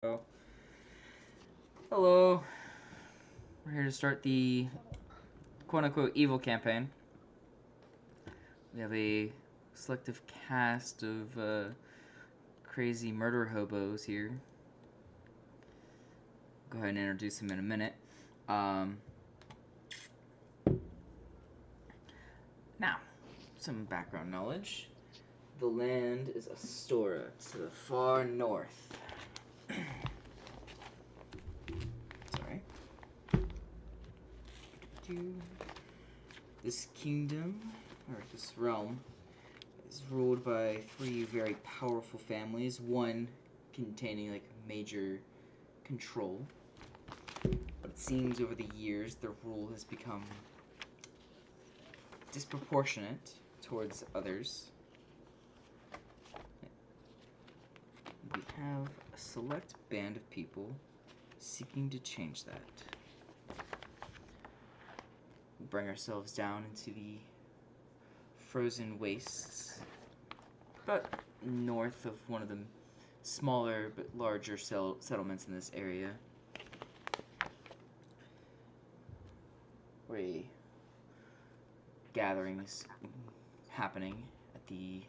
Oh. Hello. We're here to start the quote-unquote evil campaign. We have a selective cast of crazy murder hobos here. Go ahead and introduce them in a minute. Now, some background knowledge. The land is Astora to the far north. Sorry. This kingdom, or this realm, is ruled by three very powerful families, one containing like major control. But it seems over the years their rule has become disproportionate towards others. We have a select band of people seeking to change that. We bring ourselves down into the frozen wastes, about north of one of the smaller but larger settlements in this area, where a gathering is happening at the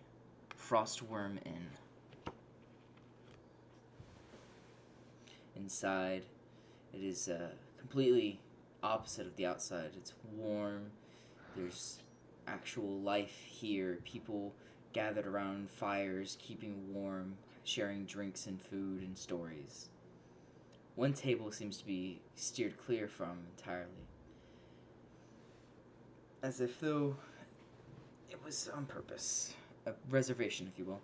Frostworm Inn. Inside, it is completely opposite of the outside. It's warm. There's actual life here. People gathered around fires, keeping warm, sharing drinks and food and stories. One table seems to be steered clear from entirely, as if though it was on purpose. A reservation, if you will.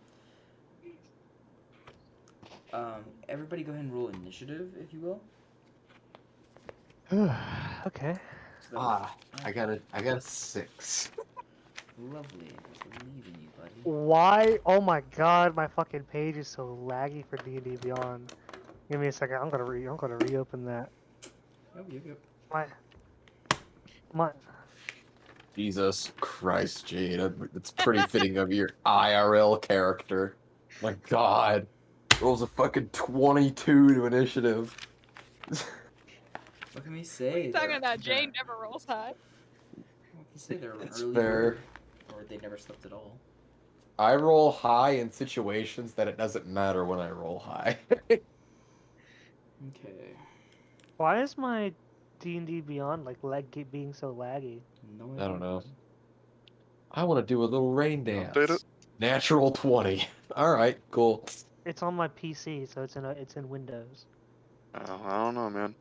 Everybody go ahead and roll initiative, if you will. Okay. So I got a 6. Lovely. I believe in you, buddy. Why? Oh my god, my fucking page is so laggy for D&D Beyond. Give me a second. I'm gonna reopen that. Yep. My. Jesus Christ, Gene. It's pretty fitting of your IRL character. My God. Rolls a fucking 22 to initiative. What can we say? You're talking about Jane never rolls high. What can you say? They're an It's early fair. bird, or they never slept at all. I roll high in situations that it doesn't matter when I roll high. Okay. Why is my D&D Beyond like being so laggy? No I don't know. bud. I want to do a little rain dance. Update it. Natural 20. All right, cool. It's on my PC, so it's in Windows. Oh, I don't know, man.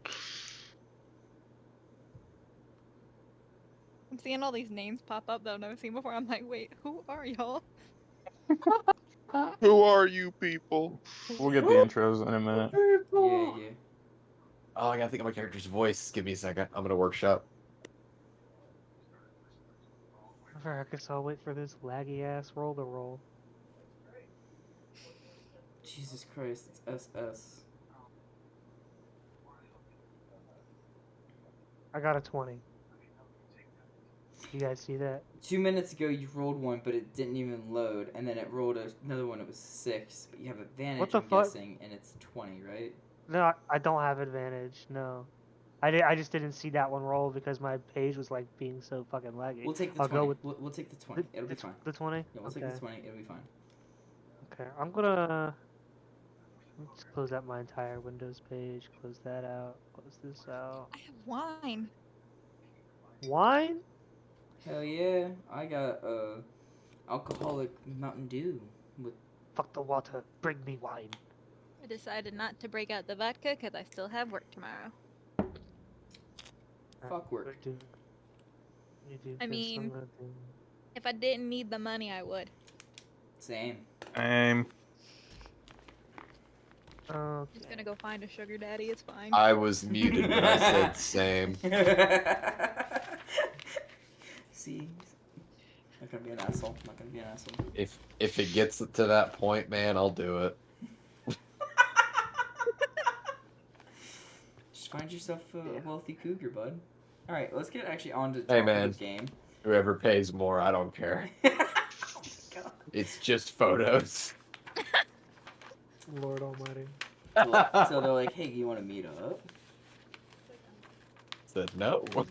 I'm seeing all these names pop up that I've never seen before. I'm like, wait, who are y'all? Who are you people? We'll get the intros in a minute. Yeah. Oh, I gotta think of my character's voice. Give me a second. I'm gonna workshop. I guess I'll wait for this laggy ass roll to roll. Jesus Christ, it's SS. I got a 20. You guys see that? 2 minutes ago you rolled one, but it didn't even load, and then it rolled another one. It was 6, but you have advantage. What the I'm fuck? guessing, and it's 20, right? No, I don't have advantage. No, I just didn't see that one roll because my page was like being so fucking laggy. We'll take the I'll 20. go with we'll take the 20. It'll be fine. The 20. Yeah, we'll Okay. take the 20. It'll be fine. Okay, I'm gonna let's close out my entire Windows page. Close that out. Close this out. I have wine. Wine? Hell yeah! I got alcoholic Mountain Dew with. Fuck the water. Bring me wine. I decided not to break out the vodka because I still have work tomorrow. Fuck work. You do I this, mean- I'm gonna do- If I didn't need the money, I would. Same. Okay. Just gonna go find a sugar daddy. It's fine. I was muted, but I said same. See, not gonna be an asshole. Not gonna be an asshole. If it gets to that point, man, I'll do it. Just find yourself a wealthy cougar, bud. All right, let's get actually on to Hey, the man. game. Whoever pays more, I don't care. Oh my God. It's just photos. Lord Almighty. So they're like, hey, you want to meet up? Said no. What,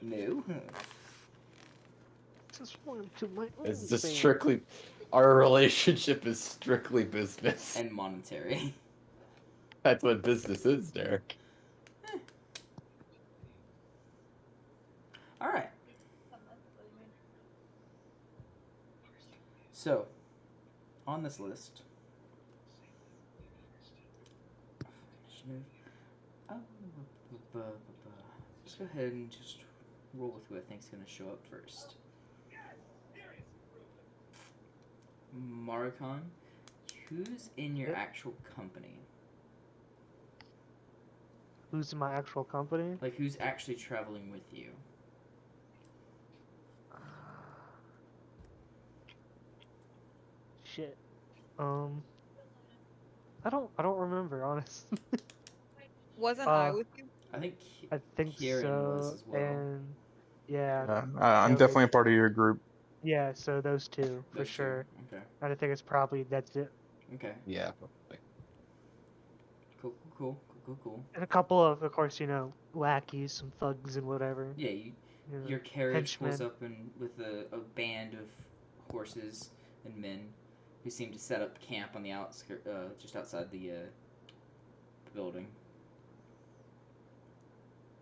no? Just went to my It's just OnlyFans. strictly, our relationship is strictly business. And monetary. That's what business is, Derek. Alright. So, on this list, initiative. Let's go ahead and just roll with who I think's going to show up first. Maricon, who's in your Yep. actual company? Who's in my actual company? Like, who's actually traveling with you? Shit. I don't remember, honestly. Wasn't I Uh, with you? I think I think Kieran was so, as well. and yeah, I'm No, definitely a it- part of your group. yeah. So those two for Those two. sure. Okay. And I think it's probably that's it. Okay. Yeah, probably. Cool. And a couple of course, lackeys, some thugs and whatever. Yeah, You know, your carriage pulls henchmen. up with a band of horses and men who seem to set up camp on the outskirt, just outside the building.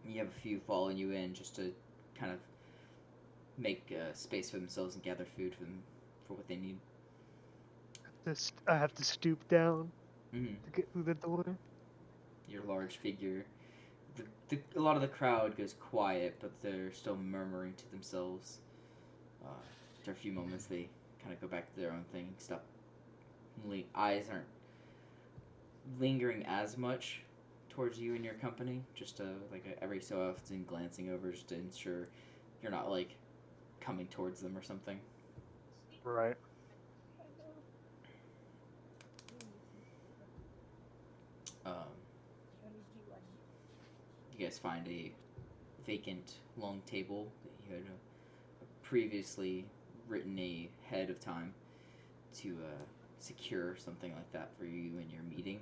You have a few following you in just to kind of make space for themselves and gather food for what they need. I have to stoop down Mm-hmm. to get through the door. Your large figure. A lot of the crowd goes quiet, but they're still murmuring to themselves. After a few moments, they kind of go back to their own thing. Stop. Eyes aren't lingering as much towards you and your company. Just every so often glancing over just to ensure you're not like coming towards them or something. Right. You guys find a vacant long table that you had previously written ahead of time to secure something like that for you in your meeting.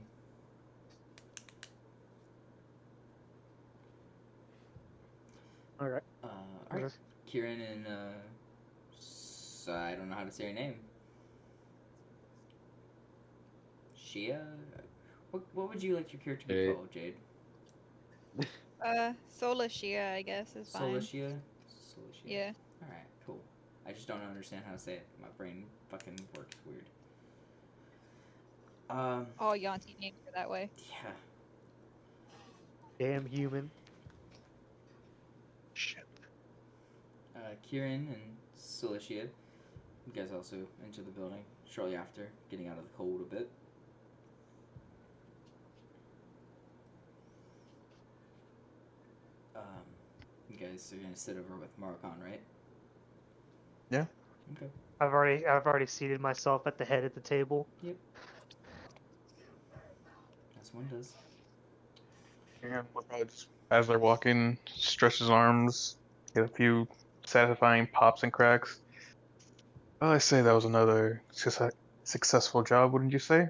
All right. Alright. Okay. Kieran and I don't know how to say your name. Shia? What would you like your character to be Jade. called, Jade? Sola Shia, I guess, is fine. Solashia? Yeah. Alright, cool. I just don't understand how to say it. My brain fucking works weird. All Yanti names are that way. Yeah. Damn human. Shit. Kieran and Solashia, you guys also enter the building shortly after, getting out of the cold a bit. You guys are gonna sit over with Maricon, right? Yeah. Okay. I've already seated myself at the head of the table. Yep. As one does. And we'll probably just, as they're walking, stretch his arms, get a few satisfying pops and cracks. Well, I say that was another successful job, wouldn't you say?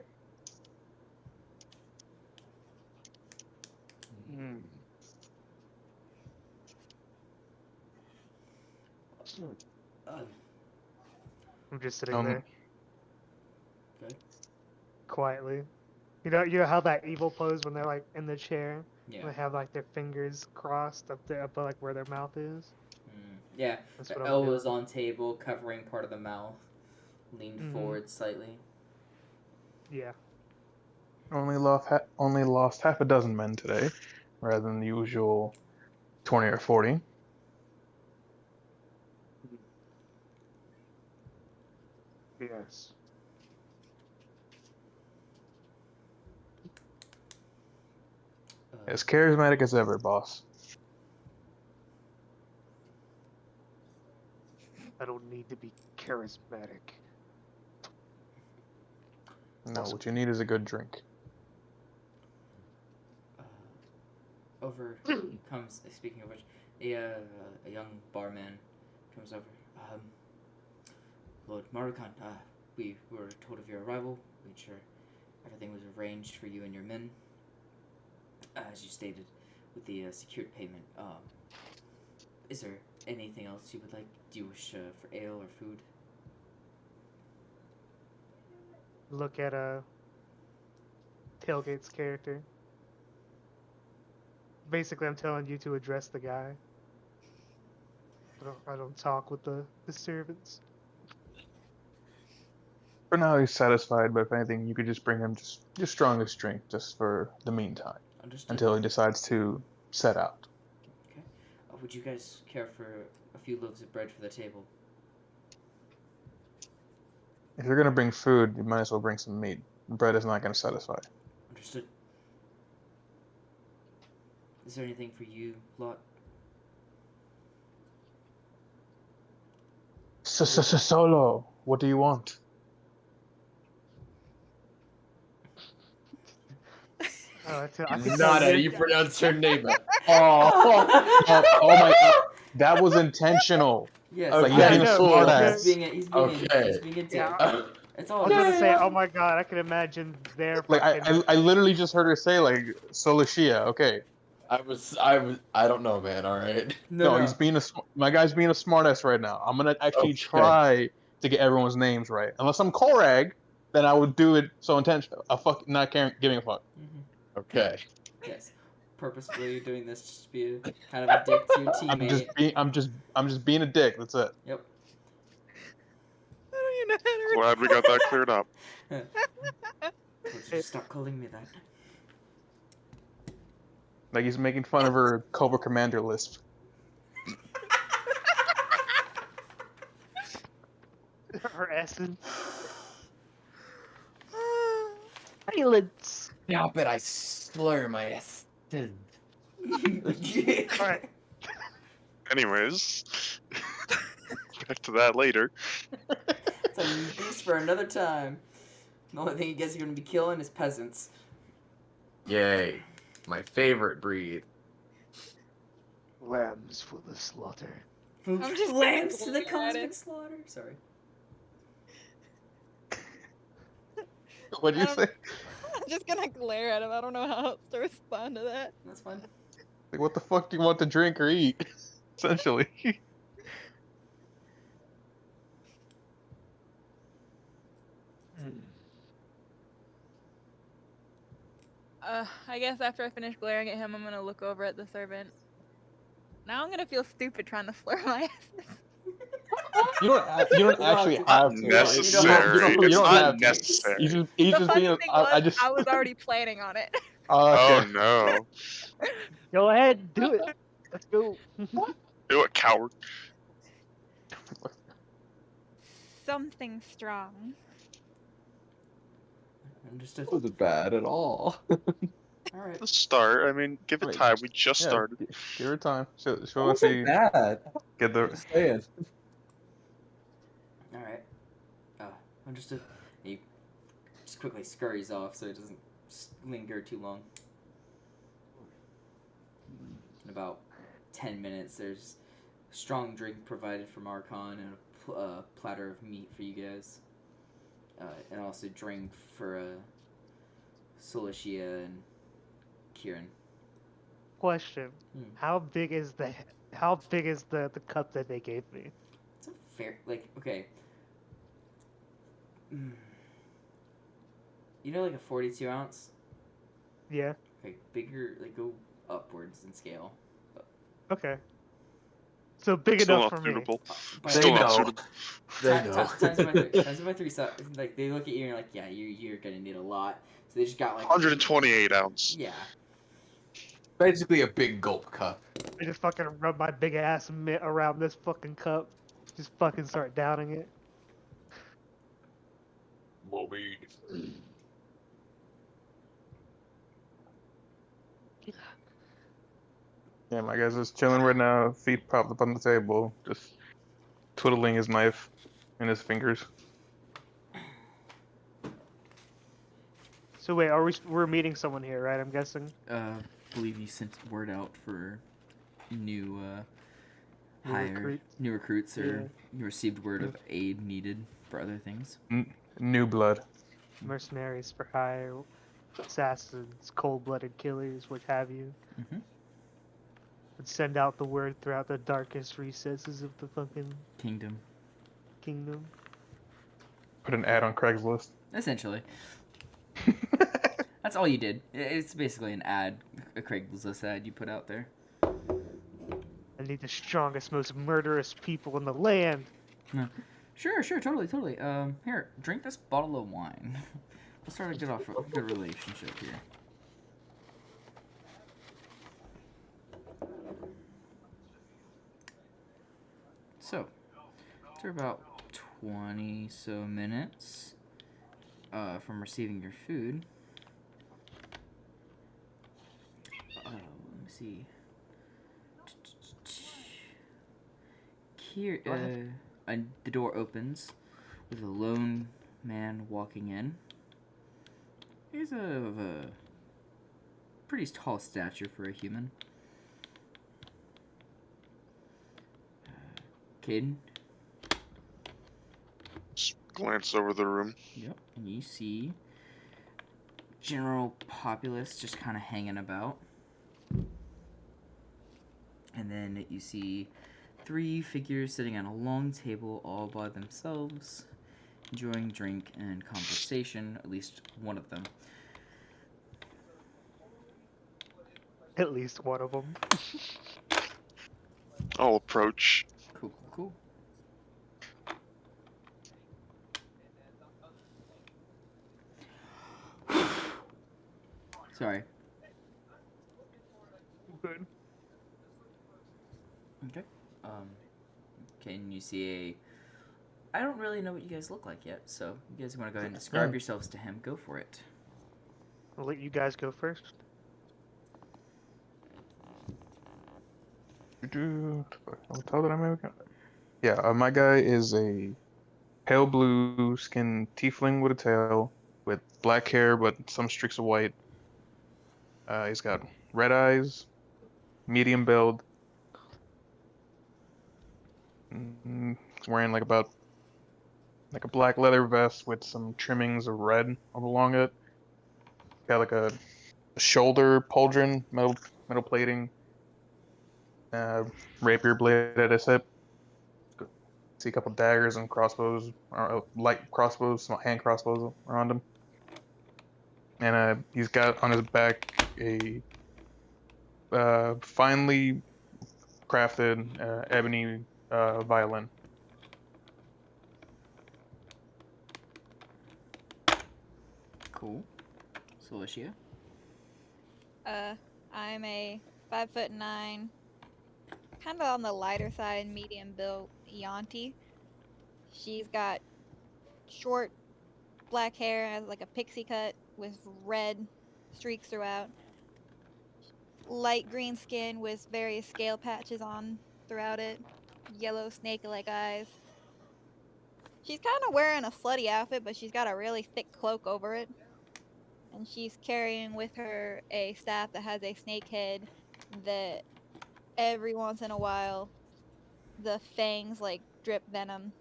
Um, I'm just sitting Um, there Good. quietly. You know how that evil pose when they're like in the chair, Yeah. they have like their fingers crossed up there, up like where their mouth is. Yeah. That's The what I'm elbows doing. on table, covering part of the mouth, leaned Mhm. forward slightly. Yeah. only lost half a dozen men today, rather than the usual 20 or 40. Yes. As charismatic as ever, boss. I don't need to be charismatic. No, Awesome. what you need is a good drink. Over comes, speaking of which, a young barman comes over. Lord Marukan, we were told of your arrival, which are everything was arranged for you and your men, as you stated, with the secured payment. Is there anything else you would like? Do you wish for ale or food? Look at Tailgate's character. Basically, I'm telling you to address the guy. I don't talk with the servants. For now, he's satisfied, but if anything, you could just bring him just your strongest drink, just for the meantime, Understood. until he decides to set out. Okay. Would you guys care for a few loaves of bread for the table? If you're gonna bring food, you might as well bring some meat. Bread is not gonna satisfy. Understood. Is there anything for you, Lot? Solo, what do you want? I can Not tell how you. you pronounce her name. Oh my god, that was intentional. Yes. Okay. Like he's being a Yeah, smart yeah. ass. He's being Okay. he's being a dick. Yeah. It's I all was gonna good. say, oh my god, I can imagine their Like fucking. I literally just heard her say like Solashia. Okay, I don't know, man. All right. no, he's being my guy's being a smart ass right now. I'm gonna actually Okay. try to get everyone's names right. Unless I'm Korag, then I would do it so intentional. Not caring, giving a fuck. Mhm. Okay. Yes. Purposefully doing this just to be kind of a dick to your teammate. I'm just being a dick. That's it. Yep. I don't even know how to Glad we got that cleared up. Would you stop calling me that? Like he's making fun of her Cobra Commander lisp. Her essence. Silence. Stop it! I slur my s. Alright. Anyways, back to that later. It's a beast for another time. The only thing you guys are going to be killing is peasants. Yay! My favorite breed. Lambs for the slaughter. I'm just Lambs to the glaring at cosmic it. slaughter. Sorry. What'd you I say? don't- I'm just gonna glare at him. I don't know how else to respond to that. That's fine. Like, what the fuck do you want to drink or eat? Essentially. I guess after I finish glaring at him, I'm gonna look over at the servant. Now I'm gonna feel stupid trying to slur my ass. You don't actually Not have to. Necessary. You It's don't not have to. necessary. He's The just funny being. thing I was, just. I was already planning on it. Oh, Oh okay. no. Go ahead, do it. Let's go. Do it, coward. Something strong. Understood. That wasn't bad at all. Alright. The start. I mean, give it Wait, time. We just Yeah, started. Give her time. She'll That want to wasn't bad. get the. Just saying. Alright. Understood. He just quickly scurries off so it doesn't linger too long. In about 10 minutes, there's strong drink provided from Archon and a platter of meat for you guys. And also drink for Solashia and Kieran. Question: How big is the cup that they gave me? It's a fair, like, okay. You know, like a 42 ounce? Yeah. Okay, bigger, like, go upwards in scale. Okay. So big Still enough not for me. suitable. By They Still not know. suitable. They know. Times by three. Times by three. So, like, they look at you and you're like, yeah, you're gonna need a lot. So they just got, like... 128 ounce. Yeah. Basically a big gulp cup. I just fucking rub my big ass mitt around this fucking cup. Just fucking start downing it. Bobby. Yeah, my guy's just chilling right now, feet propped up on the table, just twiddling his knife in his fingers. So wait, we're meeting someone here, right? I'm guessing. Believe you sent word out for new, New recruits. or Yeah. you received word of aid needed for other things. New blood. mercenaries for hire, assassins, cold-blooded killers, what have you. Mm-hmm. And send out the word throughout the darkest recesses of the fucking Kingdom. kingdom. Put an ad on Craigslist. Essentially. That's all you did. It's basically an ad, a Craigslist ad you put out there. I need the strongest, most murderous people in the land. Sure, totally. Here, drink this bottle of wine. We'll start a good relationship here. So, after about 20 so minutes from receiving your food, let me see. Here, the door opens with a lone man walking in. He's of a pretty tall stature for a human. Caden? Just glance over the room. Yep. And you see general populace just kind of hanging about. And then you see 3 figures sitting at a long table all by themselves, enjoying drink and conversation, at least one of them. At least one of them. I'll approach. Cool. Sorry. Good. Okay. Can you see I don't really know what you guys look like yet, so you guys want to go ahead and describe yourselves to him, go for it. I'll let you guys go first. Yeah, my guy is a pale blue skinned tiefling with a tail, with black hair but some streaks of white. He's got red eyes, medium build. He's wearing like a black leather vest with some trimmings of red along it. Got like a shoulder pauldron, metal plating. Rapier blade at his hip. See a couple daggers and crossbows, or light crossbows, some hand crossbows around him. And he's got on his back a finely crafted ebony violin. Cool. Celicia? I'm a 5'9", kind of on the lighter side, medium built Yanti. She's got short black hair, has like a pixie cut with red streaks throughout. Light green skin with various scale patches on throughout it. Yellow snake-like eyes. She's kind of wearing a slutty outfit, but she's got a really thick cloak over it. And she's carrying with her a staff that has a snake head that every once in a while the fangs like drip venom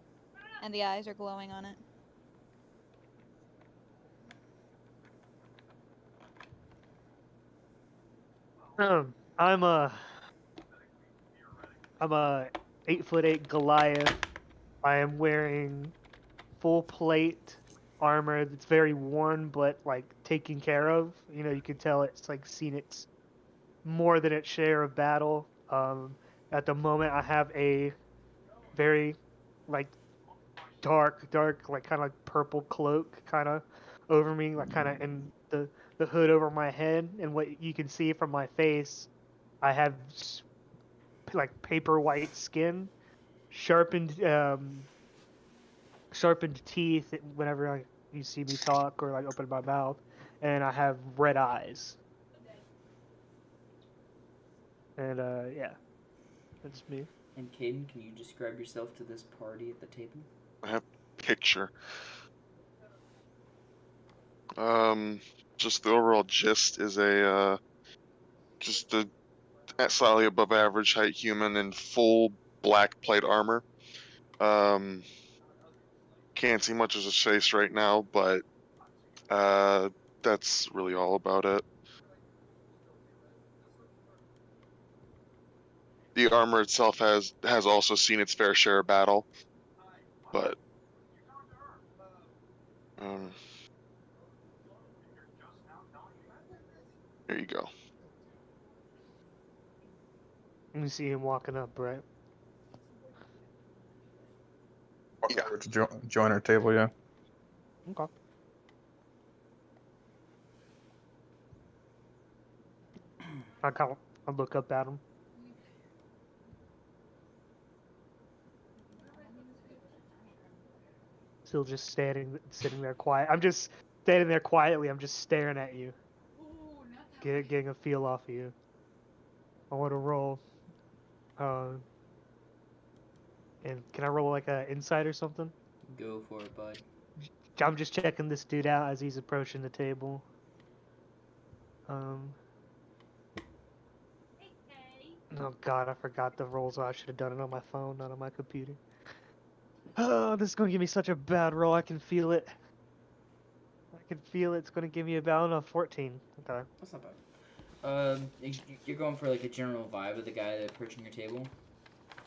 and the eyes are glowing on it. I'm a 8'8" Goliath. I am wearing full plate armor that's very worn but like taken care of. You know, you can tell it's like seen its more than its share of battle. At the moment, I have a very like dark, like kind of like purple cloak kind of over me, like kind of in the hood over my head. And what you can see from my face, I have like paper white skin, sharpened sharpened teeth whenever you see me talk or like open my mouth, and I have red eyes. And yeah, that's me. And Caden, can you describe yourself to this party at the table? I have picture. Just the overall gist is just a slightly above average height human in full black plate armor. Can't see much of his face right now, but That's really all about it. The armor itself has also seen its fair share of battle, but here you go. You see him walking up, right? Walk Yeah. over to join our table, yeah. Okay. I look up at him. Still just sitting there quiet. I'm just standing there quietly. I'm just staring at you, getting a feel off of you. I want to roll. And can I roll like a insight or something? Go for it, bud. I'm just checking this dude out as he's approaching the table. Oh god, I forgot the rolls. I should have done it on my phone, not on my computer. Oh, this is gonna give me such a bad roll. I can feel it. I can feel it. It's gonna give me about a 14. Okay. That's not bad. You're going for like a general vibe of the guy that's approaching your table.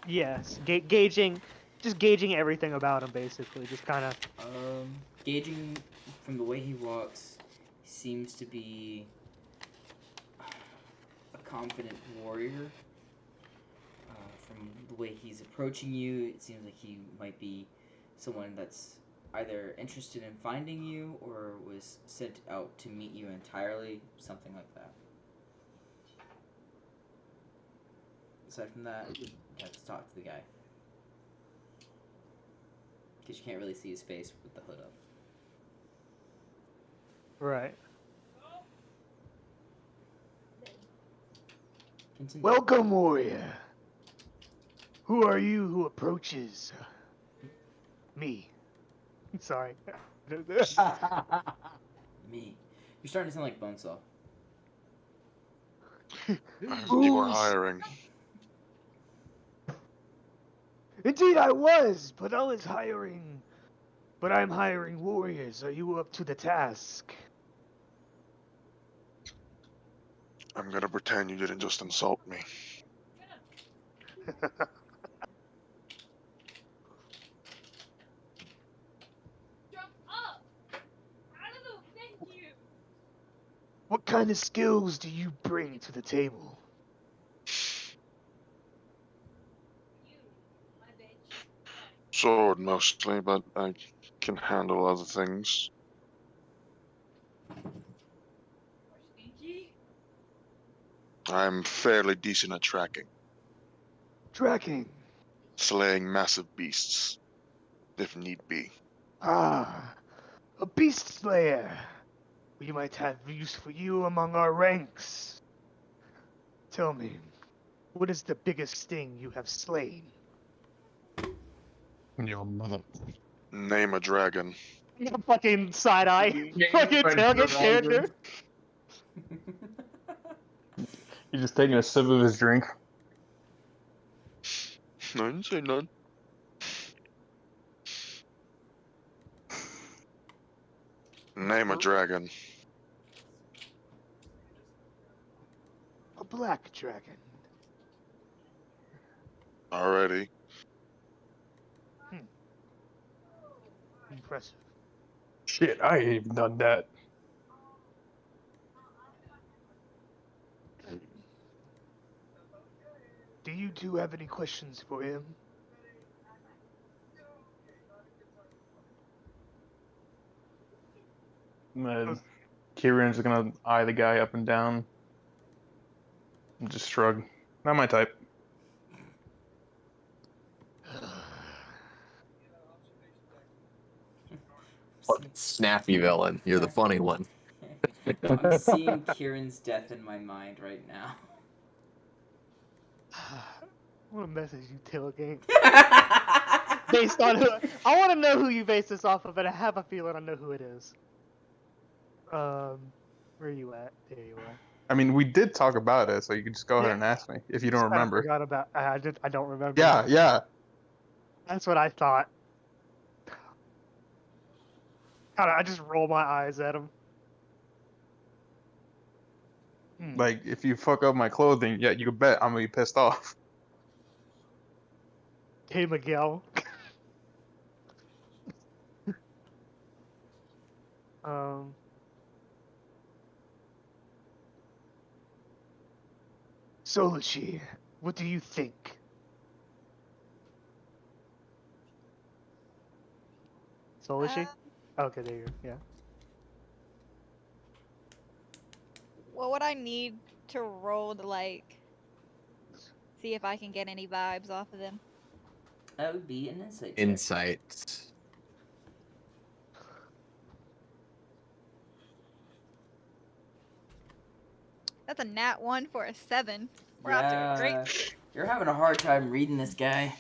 Yes, gauging everything about him, basically. Just kind of. Gauging from the way he walks, he seems to be a confident warrior. From the way he's approaching you, it seems like he might be someone that's either interested in finding you or was sent out to meet you entirely, something like that. Aside from that, you have to talk to the guy. Because you can't really see his face with the hood up. Right. Continue. Welcome, warrior. Who are you who approaches me? Sorry. Me. You're starting to sound like Bonesaw. You are hiring. Indeed, I was, but I'm hiring warriors. Are you up to the task? I'm gonna pretend you didn't just insult me. What kind of skills do you bring to the table? Sword mostly, but I can handle other things. I'm fairly decent at tracking. Tracking. Slaying massive beasts, if need be. Ah, a beast slayer. We might have use for you among our ranks. Tell me, what is the biggest thing you have slain? Your mother. Name a dragon. Fucking side eye. Fucking tailgate character. He's just taking a sip of his drink. I didn't say none. Name a dragon. A black dragon. Already. Impressive. Shit, I ain't even done that. Do you two have any questions for him? Kieran's gonna eye the guy up and down. And just shrug. Not my type. Fucking snappy villain. You're the funny one. I'm seeing Kieran's death in my mind right now. What a message you tailgate. Based on who I want to know who you base this off of, and I have a feeling I know who it is. Where are you at? There you are. I mean, we did talk about it, so you can just go ahead Yeah. and ask me if you don't I remember. forgot about. I don't remember. Yeah. That's what I thought. I just roll my eyes at him. Like, if you fuck up my clothing, yeah, you can bet I'm gonna be pissed off. Hey, Miguel. um. Solushi, what do you think? Solushi? Okay, there you go. Yeah. What would I need to roll to like see if I can get any vibes off of them? That would be an insight check. Insight. That's a nat 1 for a 7. We're off to a great. Yeah, you're having a hard time reading this guy.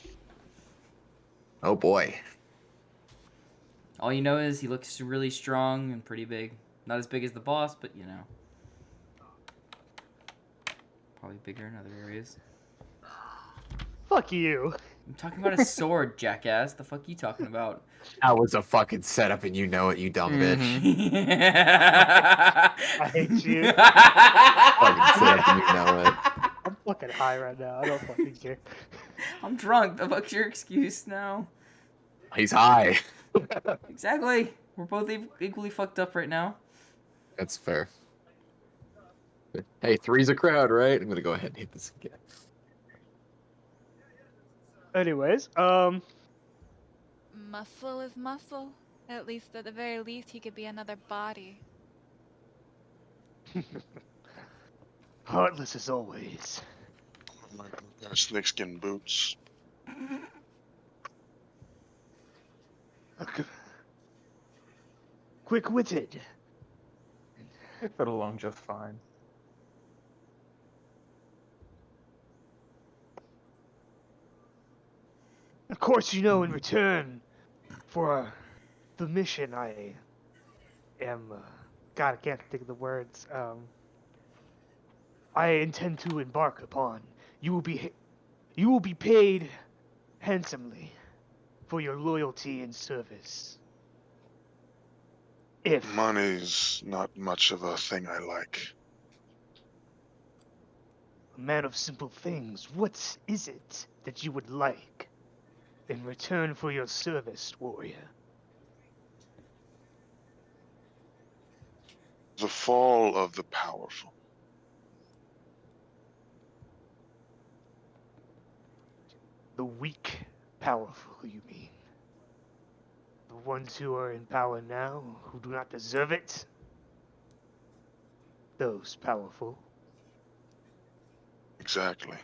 Oh boy. All you know is he looks really strong and pretty big. Not as big as the boss, but you know. Probably bigger in other areas. Fuck you. I'm talking about a sword, jackass. The fuck you talking about? That was a fucking setup and you know it, you dumb bitch. I hate you. Fucking setup and you know it. I'm fucking high right now. I don't fucking care. I'm drunk. The fuck's your excuse now? He's high. Exactly. We're both equally fucked up right now. That's fair. Hey, three's a crowd, right? I'm gonna go ahead and hit this again. Anyways, Muscle is muscle. At least, at the very least, he could be another body. heartless as always. My snakeskin boots. Quick-witted. It fit along just fine. Of course, you know, in return for the mission I am... God, I can't think of the words. I intend to embark upon. You will be paid handsomely for your loyalty and service. If Money's not much of a thing I like. a man of simple things, what is it that you would like in return for your service, warrior? The fall of the powerful. The weak, powerful, you mean? The ones who are in power now, who do not deserve it? Those powerful. Exactly.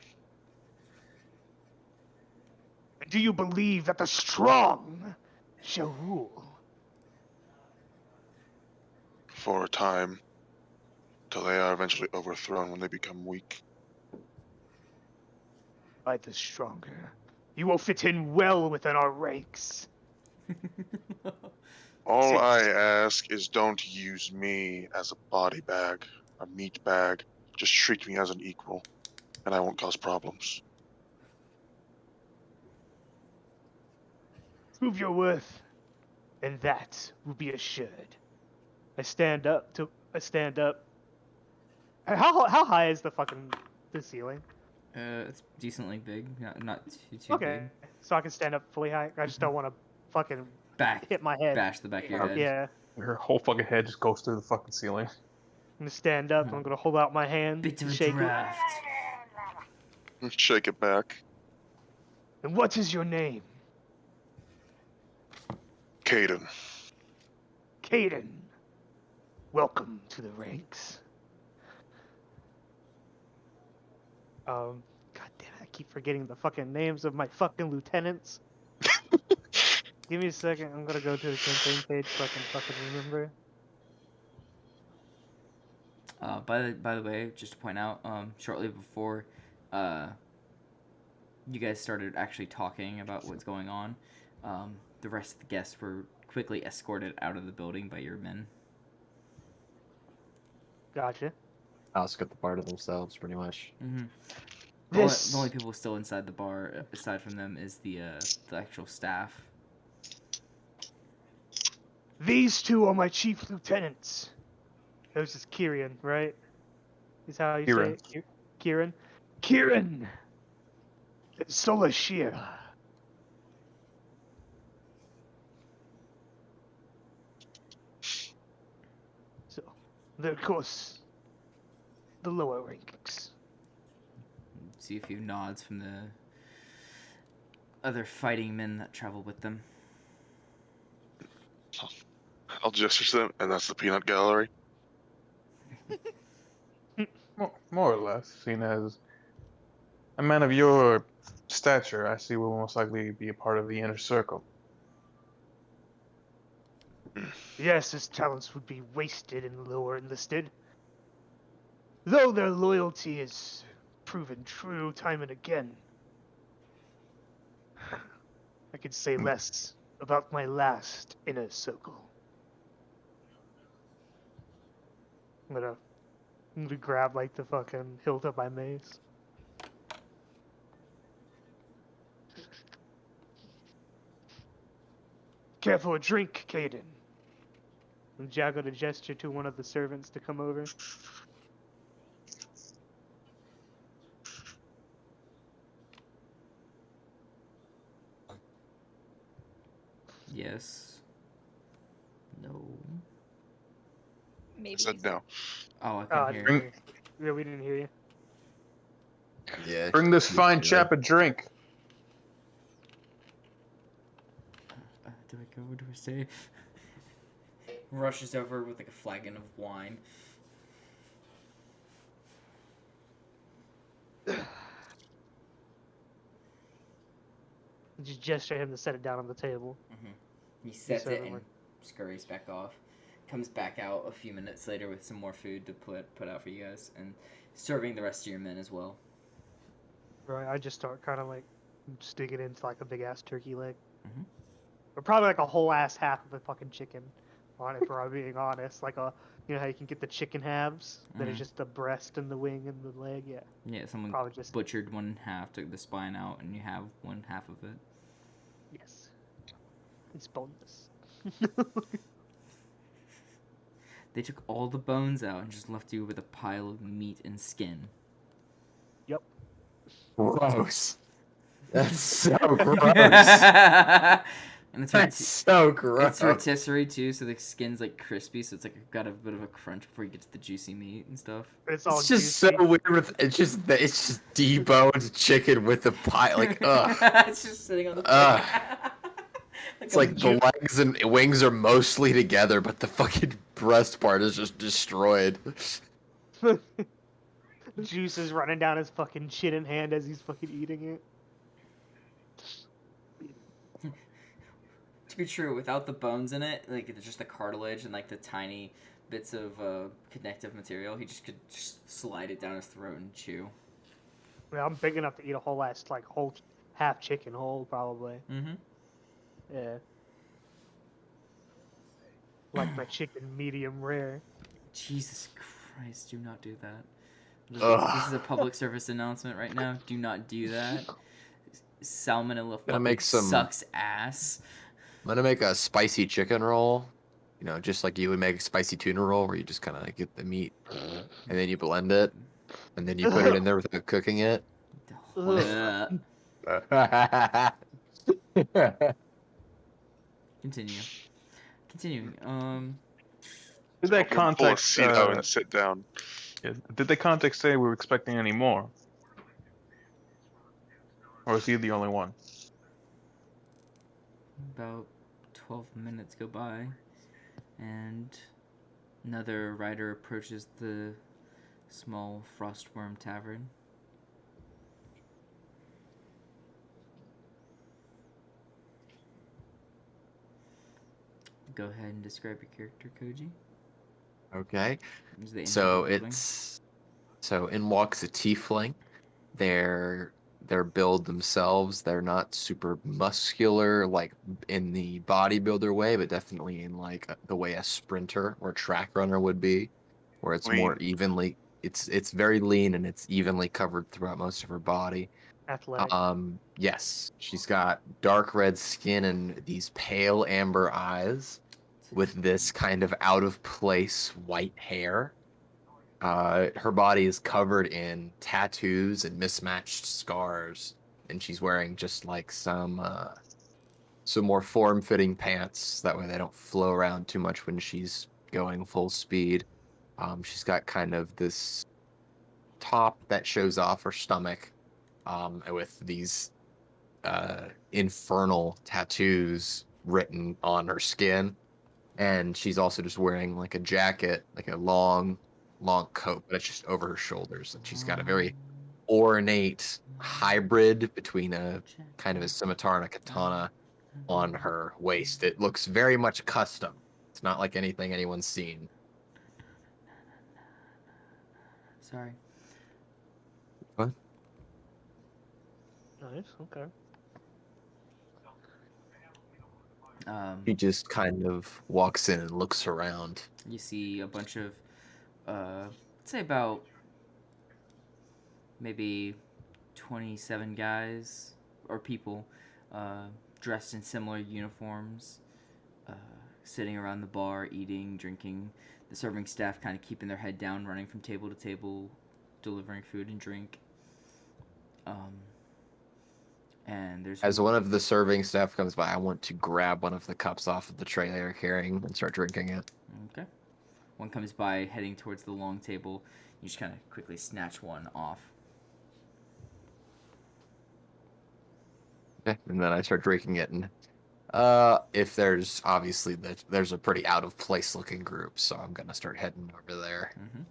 And do you believe that the strong shall rule? For a time. Till they are eventually overthrown when they become weak. By the stronger, you will fit in well within our ranks. All I ask is don't use me as a body bag, a meat bag. Just treat me as an equal, and I won't cause problems. Prove your worth, and that will be assured. I stand up. How high is the ceiling? It's decently big, not too Okay, big. so I can stand up fully high. I just don't want to fucking hit my head. Bash the back of your head. Yeah. Her whole fucking head just goes through the fucking ceiling. I'm gonna stand up. I'm gonna hold out my hand, Bit of a shake draft. Shake it back. it. And what is your name? Caden. Caden. Welcome to the ranks. God damn it, I keep forgetting the fucking names of my fucking lieutenants. Give me a second, I'm gonna go to the campaign page so I can fucking remember. By the way, just to point out, shortly before you guys started actually talking about what's going on, the rest of the guests were quickly escorted out of the building by your men. Gotcha. House got the bar to themselves, pretty much. Mm-hmm. This- The only people still inside the bar, aside from them, is the actual staff. These two are my chief lieutenants. That was just Kieran, right? Is how you Kieran. say it? Kieran? Kieran! And Solashir. So, they're, of course, the lower rankings. See a few nods from the other fighting men that travel with them. I'll gesture to them, and that's the peanut gallery. More or less, seen as a man of your stature, I see will most likely be a part of the inner circle. Yes, his talents would be wasted in the lower enlisted. Though their loyalty is proven true time and again. I could say less about my last inner circle. I'm gonna grab like the fucking hilt of my mace. Care for a drink, Caden? And Jack got a gesture to one of the servants to come over. Yes. No. I Maybe. said no. Oh, I Oh, couldn't I hear. didn't hear. Yeah, we didn't hear you. Yeah. Bring this fine chap a drink. Do I go or do I stay? Rushes over with like a flagon of wine. Just gesture him to set it down on the table. He sets it and over. scurries back off. Comes back out a few minutes later with some more food to put out for you guys, and serving the rest of your men as well. Right, I just start kind of like sticking into like a big ass turkey leg. Mhm. Or probably like a whole ass half of a fucking chicken on it, for I'm being honest. Like you know how you can get the chicken halves? That is Mhm. just the breast and the wing and the leg, yeah. Yeah, someone Probably just, butchered one in half, took the spine out, and you have one half of it. yes. It's boneless. They took all the bones out and just left you with a pile of meat and skin. Yep. Gross. That's so gross. And it's That's so gross. it's rotisserie too, so the skin's like crispy, so it's like got a bit of a crunch before you get to the juicy meat and stuff. It's all It's just juicy. so weird. It's just deboned chicken with the pie. Like, ugh. It's just sitting on the Ugh. It's a like the legs and wings are mostly together, but the fucking breast part is just destroyed. Juice is running down his fucking chin and hand as he's fucking eating it. To be true, without the bones in it, like it's just the cartilage and like the tiny bits of connective material, he just could just slide it down his throat and chew. Yeah, I'm big enough to eat a whole ass, like, whole half chicken whole, probably. Mm-hmm. Yeah. Like my chicken medium rare. Jesus Christ, do not do that. Ugh. This is a public service announcement right now. Do not do that. Salmonella Gonna make fucking some- sucks ass. I'm gonna make a spicy chicken roll. You know, just like you would make a spicy tuna roll, where you just kind of like get the meat and then you blend it, and then you put it in there without cooking it. Ugh. Continue. Continuing. Did that Pull a context? seat out and sit down. Did the context say we were expecting any more? Or is he the only one? About 12 minutes go by, and another rider approaches the small Frostworm Tavern. Go ahead and describe your character, Koji. Okay. Is the So intro building? in walks a tiefling. They're build themselves. They're not super muscular like in the bodybuilder way, but definitely in like the way a sprinter or track runner would be, where it's more Lean. evenly. It's very lean and it's evenly covered throughout most of her body. Athletic. Yes, she's got dark red skin and these pale amber eyes. with this kind of out of place white hair. Her body is covered in tattoos and mismatched scars, and she's wearing just like some more form-fitting pants. That way they don't flow around too much when she's going full speed. She's got kind of this top that shows off her stomach, with these infernal tattoos written on her skin. And she's also just wearing like a jacket, like a long coat, but it's just over her shoulders. And she's got a very ornate hybrid between a kind of a scimitar and a katana on her waist. It looks very much custom. It's not like anything anyone's seen. Sorry. What? Nice. Okay. He just kind of walks in and looks around. You see a bunch of, let's say about maybe 27 guys or people dressed in similar uniforms, sitting around the bar, eating, drinking. The serving staff kind of keeping their head down, running from table to table, delivering food and drink. And there's As one of the serving staff comes by, I want to grab one of the cups off of the tray they're carrying and start drinking it. Okay. One comes by heading towards the long table. You just kind of quickly snatch one off. Okay, and then I start drinking it. And if there's obviously there's a pretty out of place looking group, so I'm gonna start heading over there. Mm-hmm.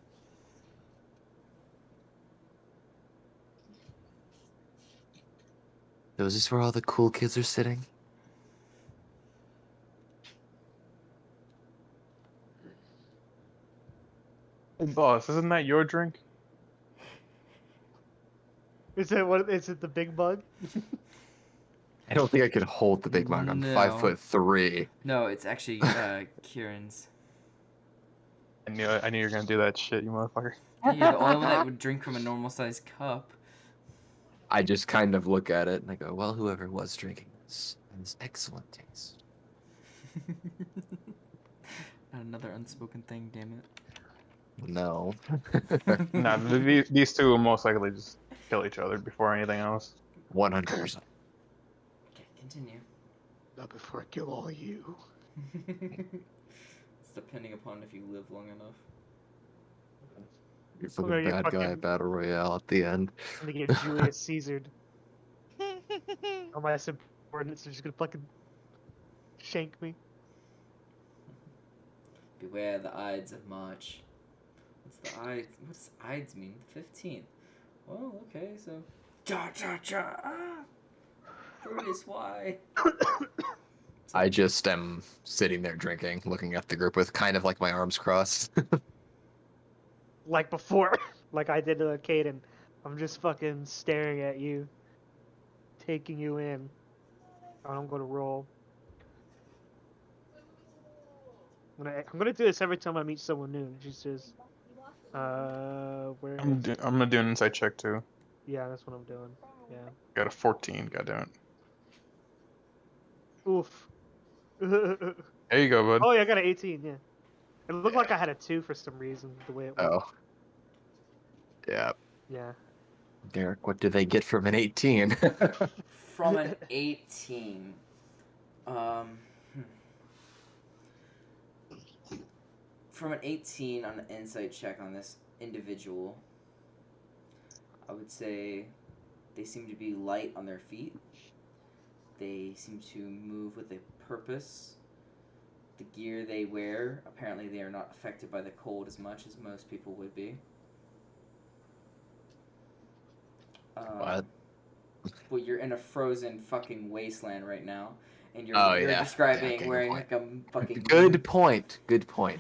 So is this where all the cool kids are sitting? Hey, boss, isn't that your drink? Is it what? Is it the big bug? I don't think I could hold the big mug. I'm No. 5'3". No, it's actually Kieran's. I knew you were gonna do that shit, you motherfucker. You're the only one that would drink from a normal sized cup. I just kind of look at it and I go, well, whoever was drinking this has excellent taste. Another unspoken thing, damn it. No. Nah, these two will most likely just kill each other before anything else. 100%. Okay, continue. Not before I kill all you. It's depending upon if you live long enough. You're for Okay, the you're bad guy fucking- battle royale at the end. I'm gonna get Julius Caesared. All my subordinates are just gonna fucking shank me. Beware the Ides of March. What's the Ides? What's Ides mean? 15th. Well, okay, so. Cha cha cha! Ah! Brutus, why? I just am sitting there drinking, looking at the group with kind of like my arms crossed. Like before, like I did to Caden. I'm just fucking staring at you, taking you in. I'm gonna roll. I'm gonna do this every time I meet someone new. She says, where? I'm gonna do an insight check too. Yeah, that's what I'm doing. Yeah. Got a 14, goddammit. Oof. There you go, bud. Oh yeah, I got an 18. Yeah. It looked like I had a 2 for some reason. The way it went. Oh. Yeah. Yeah. Derek, what do they get from an 18? From an 18. From an 18 on an insight check on this individual, I would say they seem to be light on their feet. They seem to move with a purpose. The gear they wear, apparently they are not affected by the cold as much as most people would be. What? Well, you're in a frozen fucking wasteland right now, and you're, Oh, you're yeah. describing Yeah, okay, good wearing point. like a fucking... Good point. Good point.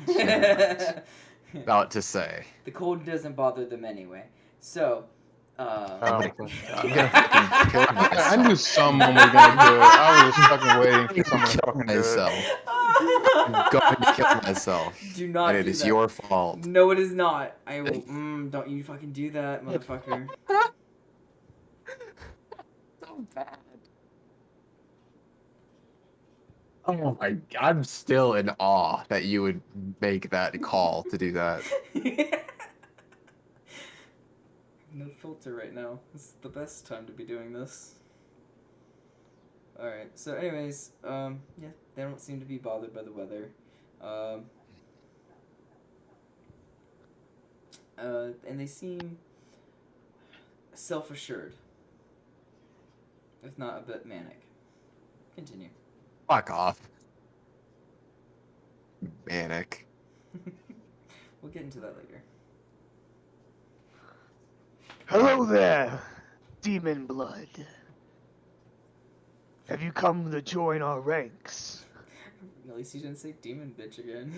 About to say. The cold doesn't bother them anyway. So, Oh. I'm gonna fucking kill I myself. knew someone was gonna do it. I was just fucking waiting for someone to Kill fucking do it. myself. I'm going to kill myself. Do not And it do is that. your fault. No, it is not. I will. Don't you fucking do that, motherfucker. So bad. Oh my! I'm still in awe that you would make that call to do that. No filter right now. This is the best time to be doing this. Alright, so anyways, yeah, they don't seem to be bothered by the weather. And they seem self-assured, if not a bit manic. Continue. Fuck off, manic. We'll get into that later. Hello there, demon blood. Have you come to join our ranks? At least you didn't say demon bitch again.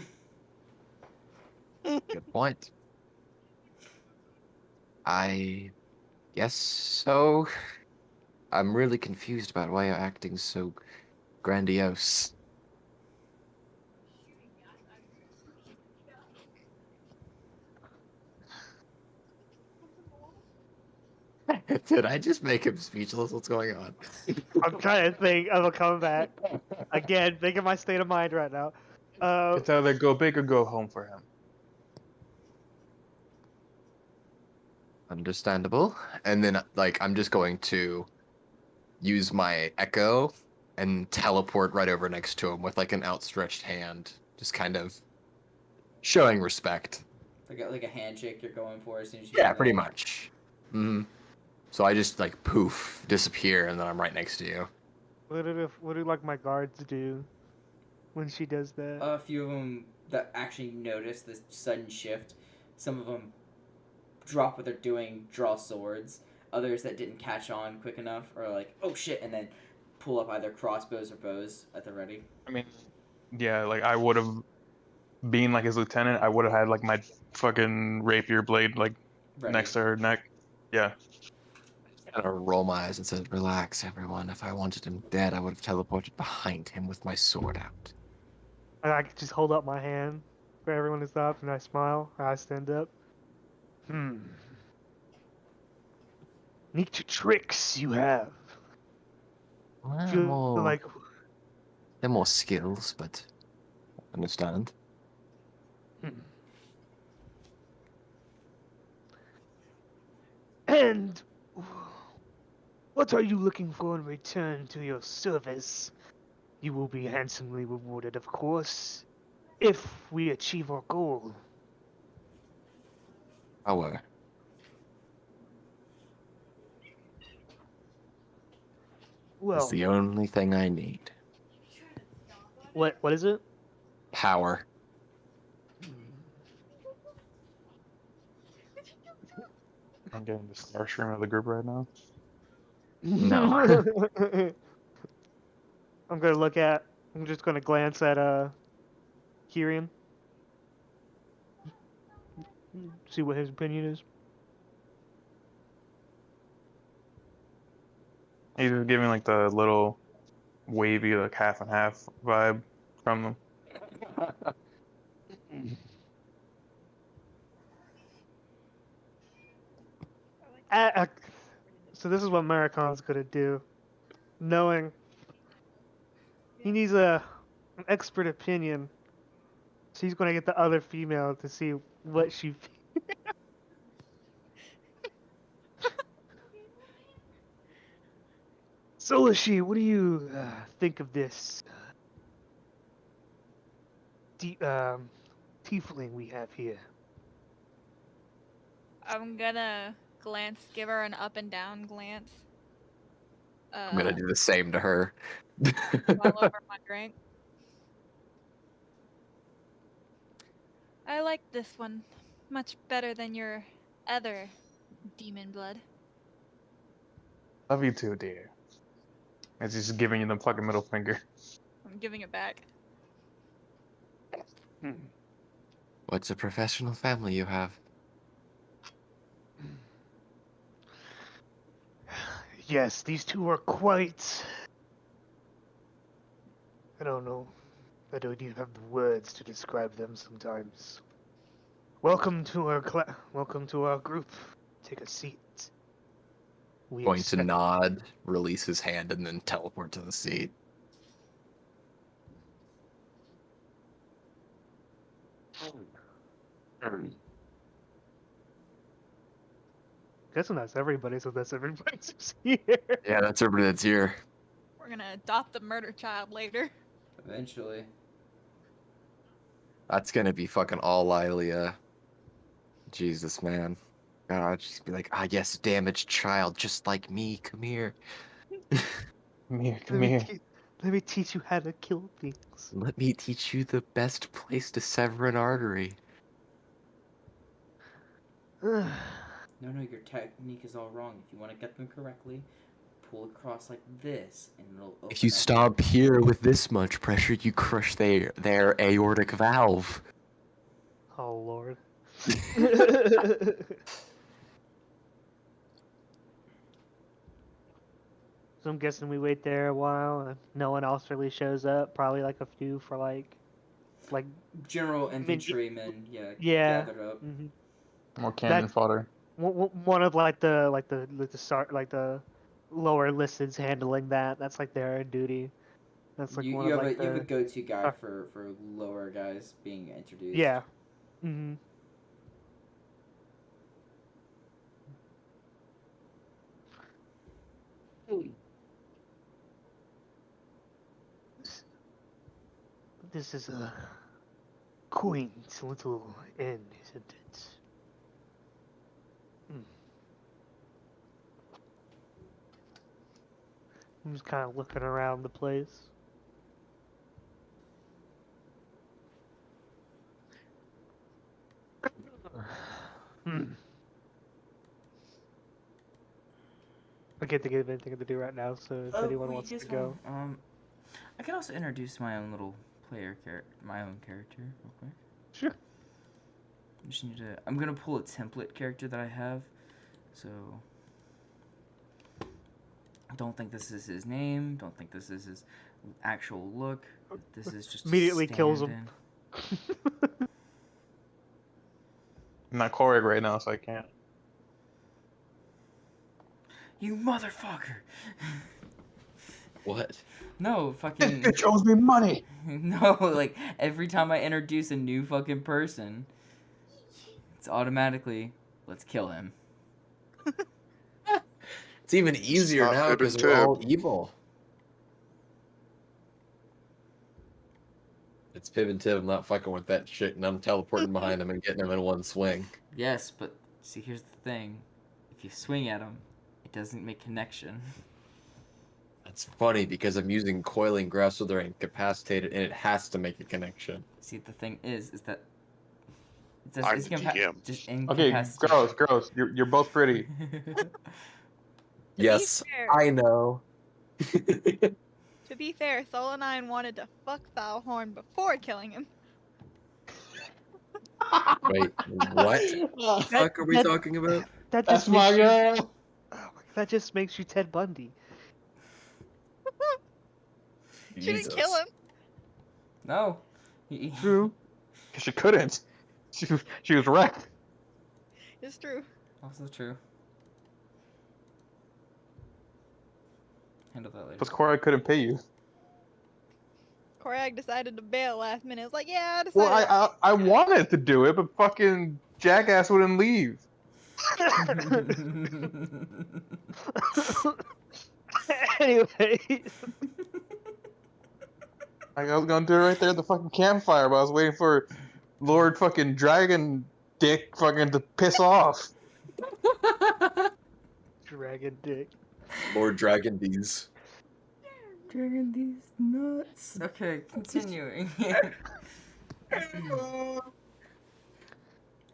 Good point. I guess so. I'm really confused about why you're acting so grandiose. Did I just make him speechless? What's going on? I'm trying to think of a comeback. Again, think of my state of mind right now. It's either go big or go home for him. Understandable. And then, like, I'm just going to use my echo and teleport right over next to him with, like, an outstretched hand, just kind of showing respect. Like a handshake you're going for as soon as you Yeah, do pretty that. much. Mm-hmm. So I just, like, poof, disappear, and then I'm right next to you. what do like my guards do when she does that? A few of them that actually notice this sudden shift. Some of them drop what they're doing, draw swords. Others that didn't catch on quick enough are like, oh shit, and then pull up either crossbows or bows at the ready. I mean, yeah, like I would have been like his lieutenant. I would have had like my fucking rapier blade like Ready. next to her neck. Yeah. Kind of roll my eyes and said, "Relax, everyone. If I wanted him dead, I would have teleported behind him with my sword out." And I just hold up my hand for everyone to stop, and I smile. And I stand up. Neat tricks you have. Well, Feel more, like they're more skills, but understand. And what are you looking for in return to your service? You will be handsomely rewarded, of course, if we achieve our goal. Power. Well, It's the only thing I need. what is it? Power. I'm getting the Starscream of the group right now. No. I'm just gonna glance at Kirian. See what his opinion is. He's just giving like the little wavy, like half and half vibe from them. So this is what Maricon's gonna do, knowing he needs an expert opinion. So he's gonna get the other female to see what she. Solashi, what do you think of this tiefling we have here? I'm gonna give her an up and down glance. I'm gonna do the same to her. While over my drink. I like this one much better than your other demon blood. Love you too, dear. It's just giving you the fucking middle finger. I'm giving it back. What's a professional family you have? Yes, these two are quite. I don't know. I don't even have the words to describe them sometimes. Welcome to our group. Take a seat. Going to nod, release his hand, and then teleport to the seat. Guessing that's everybody, so that's everybody's who's here. Yeah, that's everybody that's here. We're gonna adopt the murder child later. Eventually. That's gonna be fucking all Lilia. Jesus, man. God, just be like, ah, yes, damaged child, just like me. Come here. Come here, Let come me, here. let me teach you how to kill things. Let me teach you the best place to sever an artery. No, your technique is all wrong. If you want to get them correctly, pull across like this, and it'll open If you up. stop here with this much pressure, you crush their aortic valve. Oh lord. So I'm guessing we wait there a while and no one else really shows up. Probably like a few for like General infantrymen, yeah, yeah. gathered up. Mm-hmm. More cannon That- fodder. One of the lower listeds handling that. That's like their duty. That's like You, one you of have like a you have a the go-to guy for lower guys being introduced. yeah. Mm-hmm. This is a quaint little inn, isn't it? I'm just kind of looking around the place. I can't think of anything to do right now, so if anyone wants to go. I can also introduce my own little my own character real quick. Sure. I'm gonna pull a template character that I have, so don't think this is his name. Don't think this is his actual look. This is just Immediately kills him. I'm not Korg right now, so I can't. You motherfucker! What? No, fucking. Bitch owes me money. No, like every time I introduce a new fucking person, it's automatically let's kill him. It's even easier not now Pib because and we're Tib. all evil. It's Pib and Tib. I'm not fucking with that shit, and I'm teleporting behind him and getting him in one swing. Yes, but see, here's the thing: if you swing at him, it doesn't make connection. That's funny because I'm using coiling grasp so they're incapacitated, and it has to make a connection. See, the thing is that I'm the DM. just Okay, incapacitated. gross. You're both pretty. To Yes, be fair, I know. To be fair, Solanine wanted to fuck Foulhorn before killing him. Wait, what the fuck are we talking about? That That's just my makes you, girl. that just makes you Ted Bundy. She didn't kill him. No. True. She couldn't. She was wrecked. It's true. Also true. Handle that later. Because Korg couldn't pay you. Korag decided to bail last minute. It's like, yeah, I decided. Well, I wanted to do it, but fucking jackass wouldn't leave. Anyway, Like, I was gonna do it right there at the fucking campfire, but I was waiting for Lord fucking Dragon Dick fucking to piss off. Dragon Dick. Lord Dragon D's. Dragging these nuts. Okay, continuing.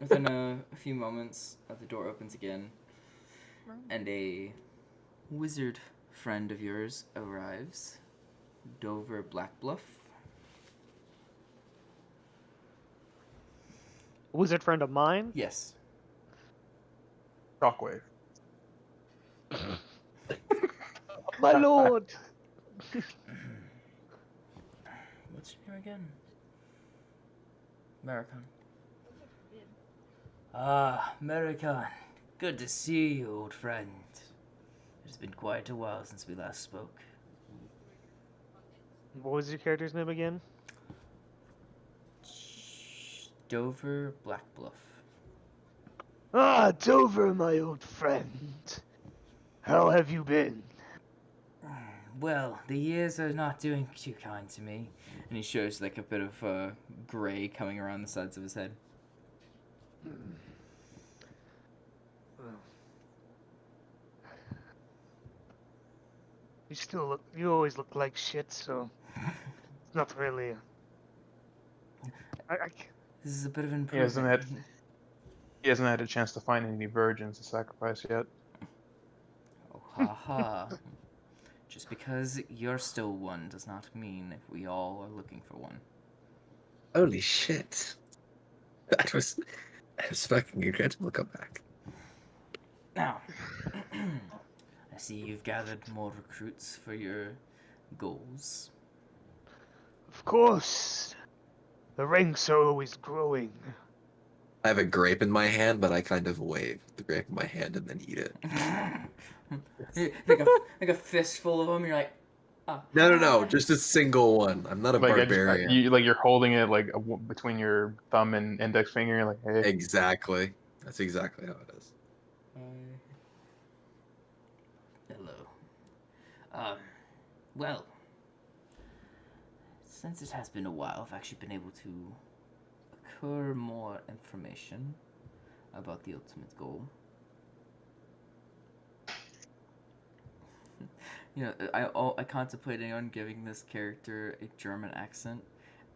Within a few moments, the door opens again, and a wizard friend of yours arrives. Dover Blackbluff. Wizard friend of mine. Yes. Shockwave. My lord. What's your name again? American. Ah, American. Good to see you, old friend. It's been quite a while since we last spoke. What was your character's name again? Dover Black Bluff. Ah, Dover, my old friend. How have you been? Well, the years are not doing too kind to me. And he shows like a bit of gray coming around the sides of his head. Well, you always look like shit, so it's not really. I This is a bit of an He hasn't improvement. had he hasn't had a chance to find any virgins to sacrifice yet. Oh, ha ha. Just because you're still one does not mean we all are looking for one. Holy shit. That was fucking incredible comeback. Now, I see you've gathered more recruits for your goals. Of course, the ranks are always growing. I have a grape in my hand, but I kind of wave the grape in my hand and then eat it. like a fistful of them, you're like, oh, No, just a single one. I'm not a Like barbarian. you're holding it like between your thumb and index finger. You're like, hey. Exactly. That's exactly how it is. Hello. Well, since it has been a while, I've actually been able to acquire more information about the ultimate goal. You know, I contemplated on giving this character a German accent,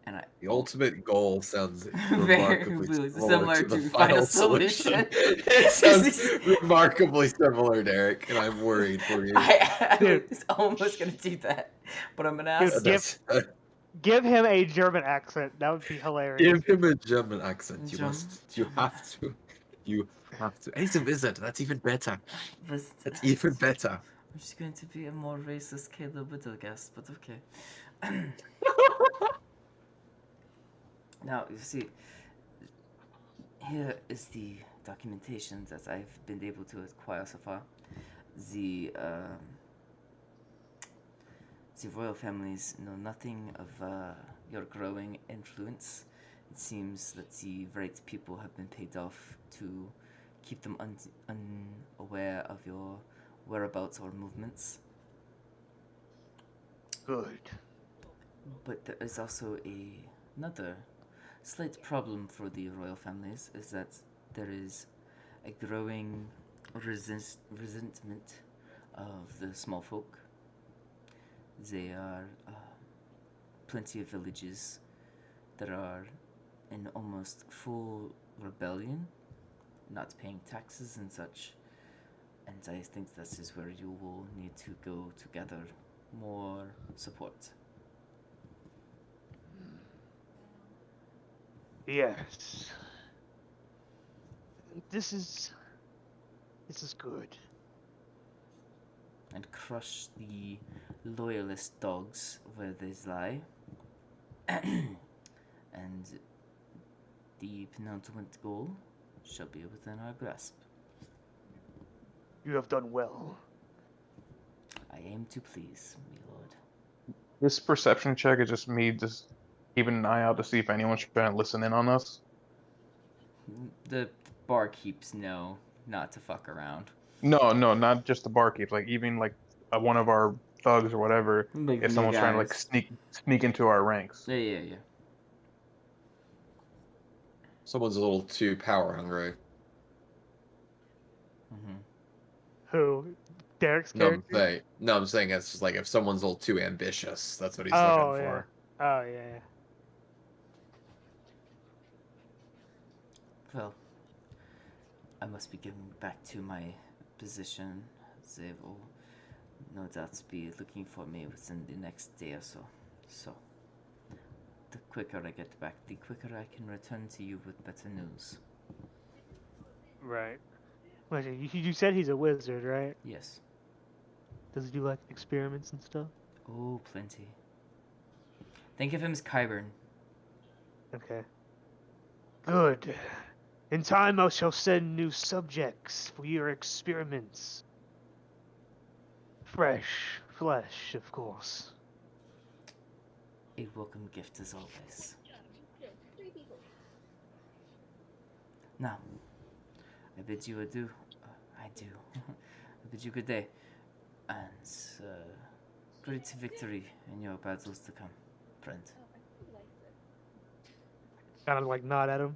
and The ultimate goal sounds Very remarkably similar to the to final Final solution. Solution. It sounds remarkably similar, Derek, and I'm worried for you. I was almost gonna do that, but I'm gonna ask. Give him a German accent. That would be hilarious. Give him a German accent. You German have to. You have to. And he's a wizard. That's even better. But That's even better. I'm just going to be a more racist Caleb Whittleguest, but okay. Now, you see, here is the documentation that I've been able to acquire so far. The royal families know nothing of your growing influence. It seems that the right people have been paid off to keep them unaware of your whereabouts or movements. Good. But there is also another slight problem for the royal families, is that there is a growing resentment of the small folk. There are plenty of villages that are in almost full rebellion, not paying taxes and such. And I think this is where you will need to go to gather more support. Yes. This is good. And crush the loyalist dogs where they lie. And the penultimate goal shall be within our grasp. You have done well. I aim to please, my lord. This perception check is just me just keeping an eye out to see if anyone's trying to listen in on us. The barkeeps know not to fuck around. No, not just the barkeeps. Like even like one of our thugs or whatever. Like If new someone's trying to like guys. sneak into our ranks. Yeah. Someone's a little too power hungry. Mm-hmm. Who? Derek's No, character? I'm saying it's just like if someone's a little too ambitious, that's what he's Oh, looking yeah. for. Oh, yeah. Well, I must be getting back to my position. They will no doubt be looking for me within the next day or so. So, the quicker I get back, the quicker I can return to you with better news. Right. Wait, you said he's a wizard, right? Yes. Does he do like experiments and stuff? Oh, plenty. Think of him as Kyburn. Okay. Good. In time I shall send new subjects for your experiments. Fresh flesh, of course. A welcome gift as always. Now, I bid you adieu. I do. I bid you good day. And great victory in your battles to come, friend. Kind of like nod at him.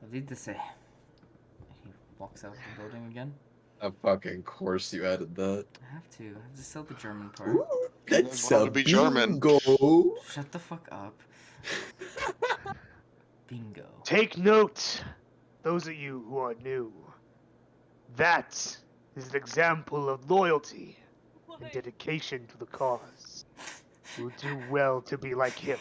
I need to say. He walks out of the building again. Of fucking course you added that. I have to sell the German part. Ooh, that's wanted a to be German. bingo. Shut the fuck up. Bingo. Take note, those of you who are new. That is an example of loyalty and dedication to the cause. You do well to be like him.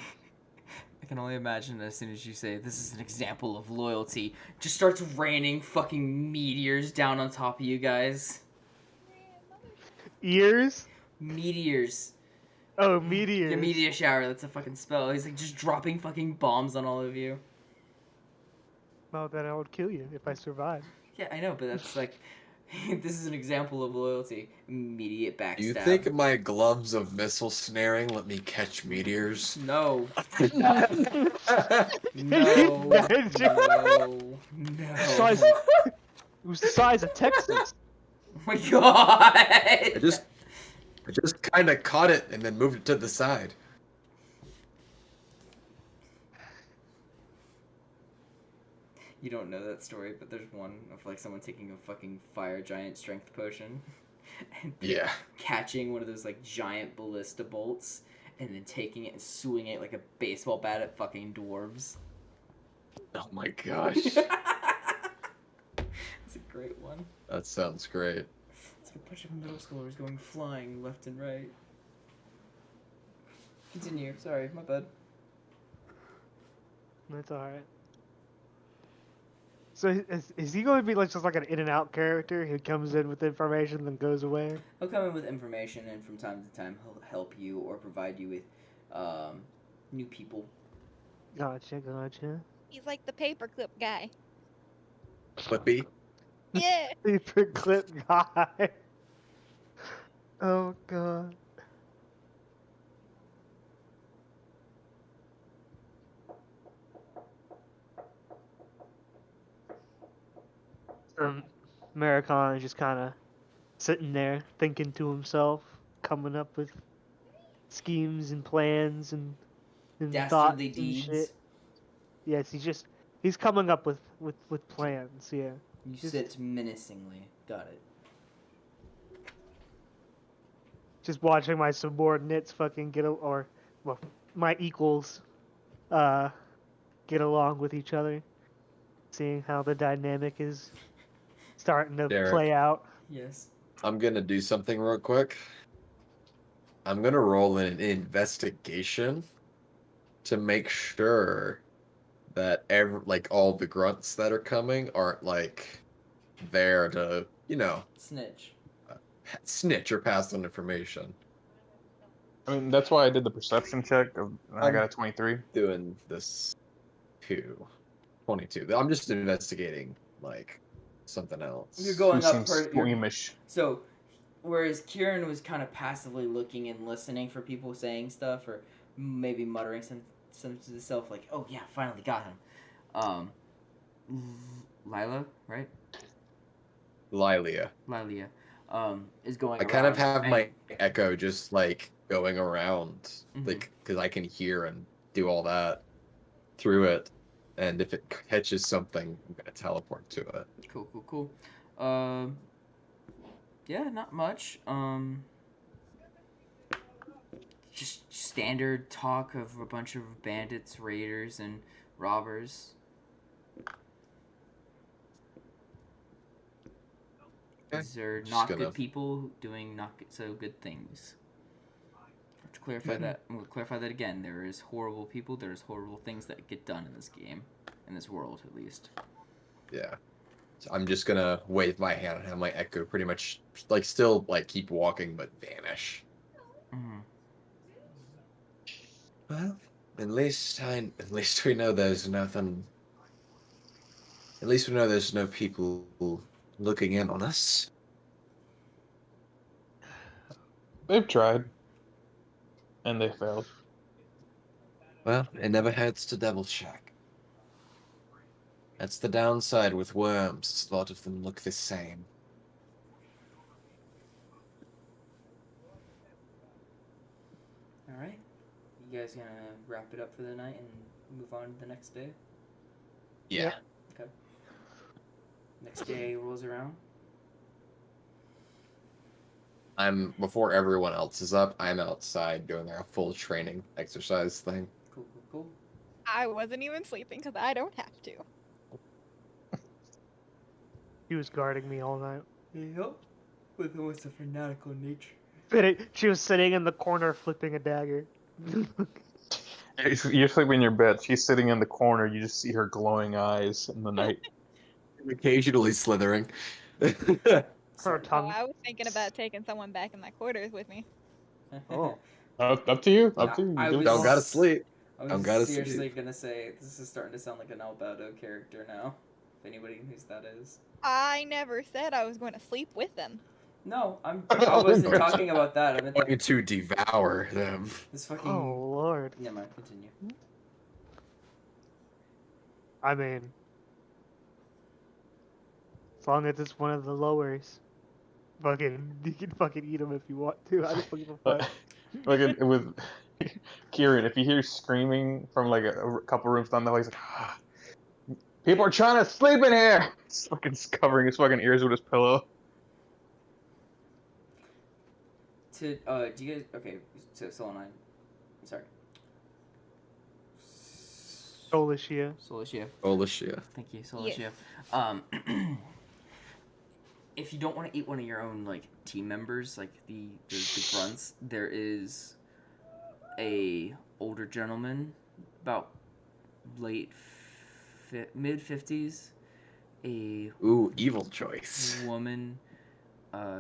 I can only imagine as soon as you say this is an example of loyalty, just starts raining fucking meteors down on top of you guys. Ears? Meteors. Oh, meteors. Yeah, meteor shower, that's a fucking spell. He's like just dropping fucking bombs on all of you. Well, then I would kill you if I survive. Yeah, I know, but that's like, this is an example of loyalty. Immediate backstab. Do you think my gloves of missile snaring let me catch meteors? No. Imagine. No. Size, it was the size of Texas. Oh my god! I just kind of caught it and then moved it to the side. You don't know that story, but there's one of like someone taking a fucking fire giant strength potion and Yeah. catching one of those like giant ballista bolts and then taking it and swinging it like a baseball bat at fucking dwarves. Oh my gosh. It's a great one. That sounds great. It's like a bunch of middle schoolers going flying left and right. Continue. Sorry, my bad. That's alright. So is he going to be like just like an in and out character? He comes in with information, then goes away. He'll come in with information, and from time to time, he'll help you or provide you with new people. Gotcha. He's like the paperclip guy. Flippy. Yeah. Paperclip guy. Oh god. Maricon is just kind of sitting there thinking to himself, coming up with schemes and plans and thoughts Dastardly and deeds. shit. Yes, he's coming up with plans. Yeah. You Just- sit menacingly. Got it. Just watching my subordinates fucking my equals, get along with each other, seeing how the dynamic is starting to Derek. play out. Yes. I'm gonna do something real quick. I'm gonna roll an investigation to make sure that all the grunts that are coming aren't like there to, Snitch. snitch or pass on information. I mean, that's why I did the perception check. I got a 23. Doing this too. 22. I'm just investigating like something else. You're going Who up seems per. You're, squeamish. so, whereas Kieran was kind of passively looking and listening for people saying stuff, or maybe muttering some to himself, like, "Oh yeah, finally got him." Lila, right? Lilia. Lilia, is going. I kind of around have and- my echo just like going around, Mhm. like because I can hear and do all that through it, and if it catches something, I'm gonna teleport to it. Cool. Yeah, not much. Just standard talk of a bunch of bandits, raiders, and robbers. Okay. These are Just not gonna- good people doing not so good things. To clarify Okay. that, I'm gonna clarify that again. There is horrible people. There is horrible things that get done in this game, in this world at least. Yeah. So I'm just gonna wave my hand and have my echo pretty much like still like keep walking but vanish. Mm-hmm. Well, at least we know there's nothing. At least we know there's no people looking in on us. They've tried. And they failed. Well, it never hurts to double check. That's the downside with worms. A lot of them look the same. All right. You guys gonna wrap it up for the night and move on to the next day? Yeah. Okay. Next day rolls around. Before everyone else is up, I'm outside doing a full training exercise thing. Cool, cool, cool. I wasn't even sleeping because I don't have to. She was guarding me all night. Yep. With almost a fanatical nature. She was sitting in the corner flipping a dagger. You're sleeping in your bed. She's sitting in the corner. You just see her glowing eyes in the night. Occasionally slithering. Her Oh, tongue. I was thinking about taking someone back in my quarters with me. Oh. Up to you. Up to you. I You do was- what you Don't want. gotta sleep. I Don't was gotta seriously sleep. gonna say this is starting to sound like an Alberto character now. If anybody knows that is. I never said I was going to sleep with them. No, I wasn't talking about that. I meant Going to devour them. this fucking. Oh lord. Never mind. Continue. I mean, as long as it's one of the lowers, you can fucking eat them if you want to. I just don't give a fuck. Like with Kieran, if you hear screaming from like a couple rooms down the hall, he's like, ah, "People are trying to sleep in here." He's fucking covering his fucking ears with his pillow. Do you guys okay? So Soul and I, sorry. Solishia. Solishia. Olashia. Thank you, Solishia. Yes. If you don't want to eat one of your own like team members, like the grunts, there is a older gentleman, about mid 50s, a Ooh, evil choice. woman,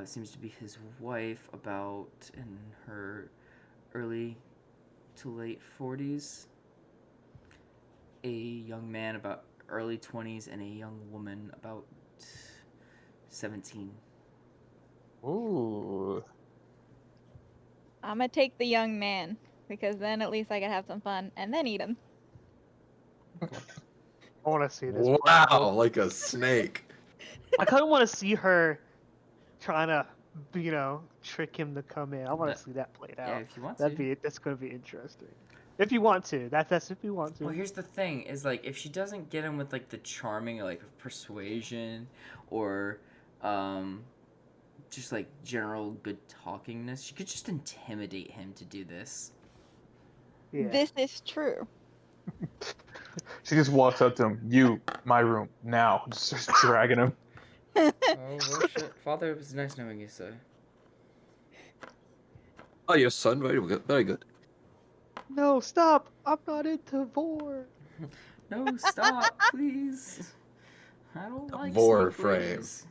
seems to be his wife, about in her early to late 40s, a young man about early 20s, and a young woman about 17. Ooh. I'm gonna take the young man because then at least I can have some fun and then eat him. I want to see this. Wow, like a snake. I kind of want to see her trying to, trick him to come in. I want Yeah. to see that played Yeah, out. if you want to. That's gonna be interesting. If you want to, that's if you want to. Well, here's the thing: is like if she doesn't get him with like the charming like persuasion or, just like general good talkingness, she could just intimidate him to do this. Yeah. This is true. She just walks up to him. You, my room, now. Just starts dragging him. Oh well, shit, Father, it was nice knowing you, sir. Oh, your son, very good. Very good. No, stop! I'm not into vor. No, stop, please. I don't A like vor snake frame. ways.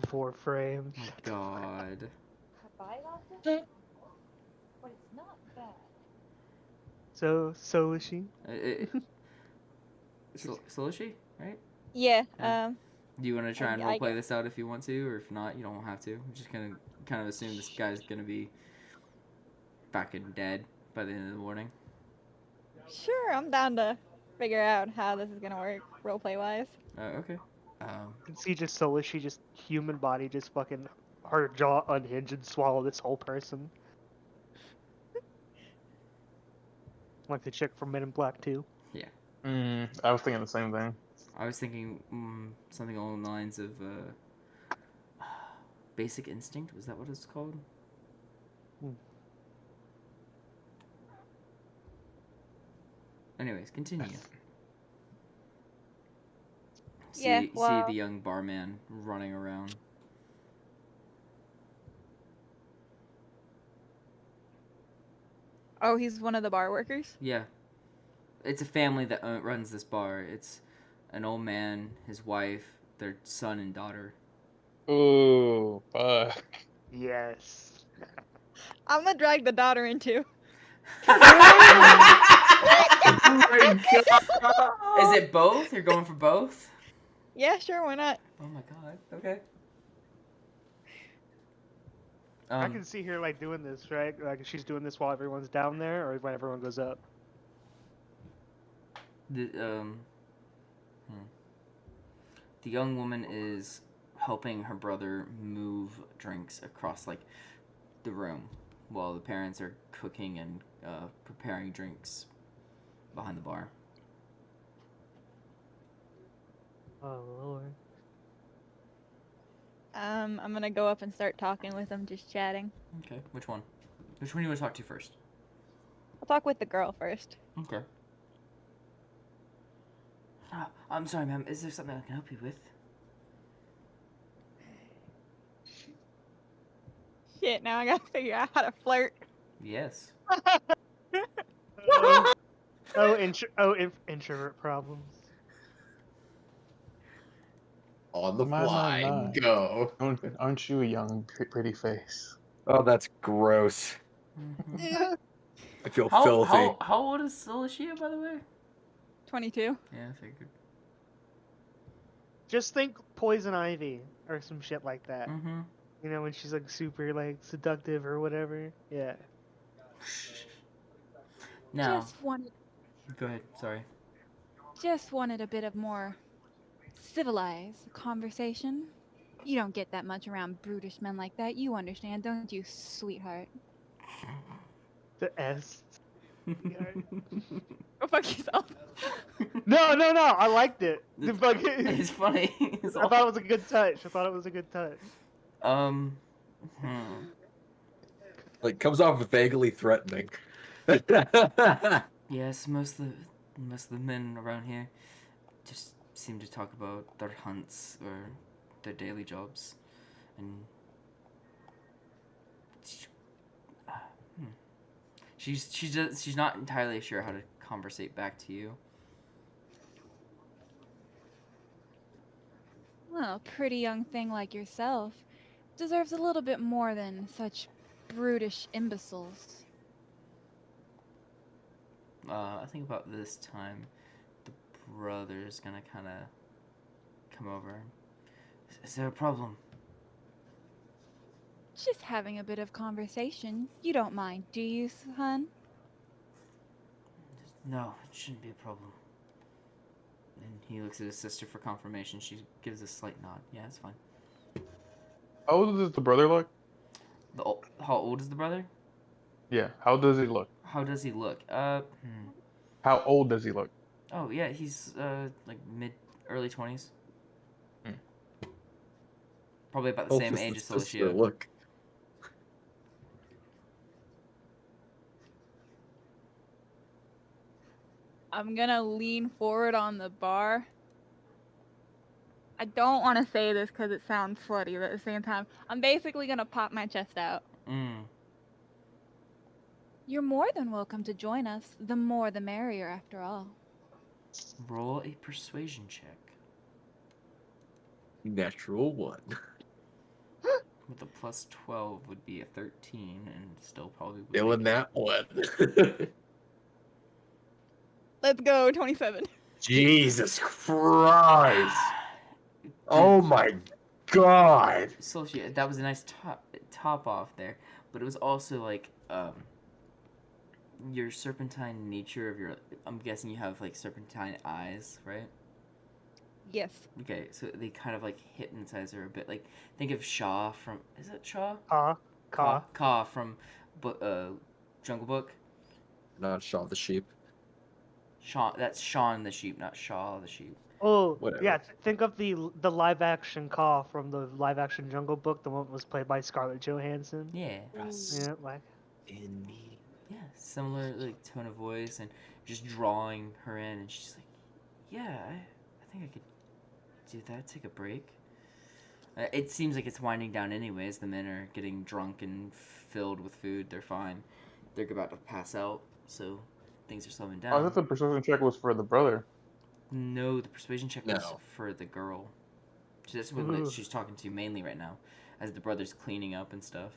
Vor frame. Oh my god. But it's not bad. So is she? Solushi, right? Yeah. Yeah. Do you want to try and I roleplay this out if you want to, or if not, you don't have to. I'm just gonna kind of assume this guy's gonna be fucking dead by the end of the morning. Sure, I'm down to figure out how this is gonna work roleplay wise. Okay. You can see just Solishi, just human body, just fucking her jaw unhinge and swallow this whole person. Like the chick from Men in Black 2. I was thinking the same thing. I was thinking something along the lines of Basic Instinct. Was that what it's called? Anyways, continue. Yeah, See well- the young barman running around. Oh, he's one of the bar workers? Yeah. It's a family that runs this bar. It's an old man, his wife, their son and daughter. Ooh, fuck. Yes. I'm gonna drag the daughter in too. Is it both? You're going for both? Yeah, sure, why not? Oh my god. Okay. I can see her like doing this, right? Like she's doing this while everyone's down there, or when everyone goes up. The the young woman is helping her brother move drinks across like the room while the parents are cooking and preparing drinks behind the bar. Oh lord. I'm gonna go up and start talking with him, just chatting. Okay, which one? Which one do you want to talk to first? I'll talk with the girl first. Okay. I'm sorry, ma'am. Is there something I can help you with? Shit, now I gotta figure out how to flirt. Yes. Introvert problems. On the My, fly, my. go. Aren't you a young, pretty face? Oh, that's gross. Mm-hmm. I feel How filthy. how old is Cilicia, by the way? 22. Yeah, I figured. Just think Poison Ivy or some shit like that. Mm-hmm. You know, when she's like super like seductive or whatever. Yeah. Now, Just wanted, go ahead. Sorry. just wanted a bit of more civilized conversation. You don't get that much around brutish men like that. You understand, don't you, sweetheart? The S. Go fuck yourself. No. I liked it. The It's, fucking. it's funny. It's I thought it was a good touch. Hmm. Like comes off vaguely threatening. Yes, most of the men around here just seem to talk about their hunts or their daily jobs, and she's not entirely sure how to conversate back to you. Well, a pretty young thing like yourself deserves a little bit more than such brutish imbeciles. I think about this time, the brother's gonna kind of come over. Is there a problem? Just having a bit of conversation. You don't mind, do you, hun? No, it shouldn't be a problem. And he looks at his sister for confirmation. She gives a slight nod. Yeah, it's fine. How old does the brother look? How old is the brother? Yeah. How does he look? How does he look? How old does he look? Oh yeah, he's like early 20s. Hmm. Probably about the Oh, same this age is as sister, Cilicia. look. I'm gonna lean forward on the bar. I don't want to say this because it sounds slutty, but at the same time, I'm basically gonna pop my chest out. You're more than welcome to join us. The more the merrier, after all. Roll a persuasion check. Natural one. With a plus 12 would be a 13, and still probably would Feeling make that one. Let's go, 27. Jesus Christ. it. Oh my God. Cilicia, that was a nice top off there, but it was also like your serpentine nature of your. I'm guessing you have like serpentine eyes, right? Yes. Okay, so they kind of like hypnotize her a bit. Like think of Shaw from. Is it Shaw? Ka. Ka from, Jungle Book. Not Shaw the sheep. Shaw. That's Shaun the sheep, not Shaw the sheep. Oh, Whatever. yeah. Think of the live action Ka from the live action Jungle Book. The one that was played by Scarlett Johansson. Yeah. Yeah, like. In me. Yeah, similar like tone of voice and just drawing her in, and she's like, "Yeah, I think I could do that. Take a break." It seems like it's winding down anyways. The men are getting drunk and filled with food. They're fine. They're about to pass out, so things are slowing I down. thought the persuasion check was for the brother. No, the persuasion check was No. for the girl. That's what Ooh. she's talking to mainly right now, as the brother's cleaning up and stuff.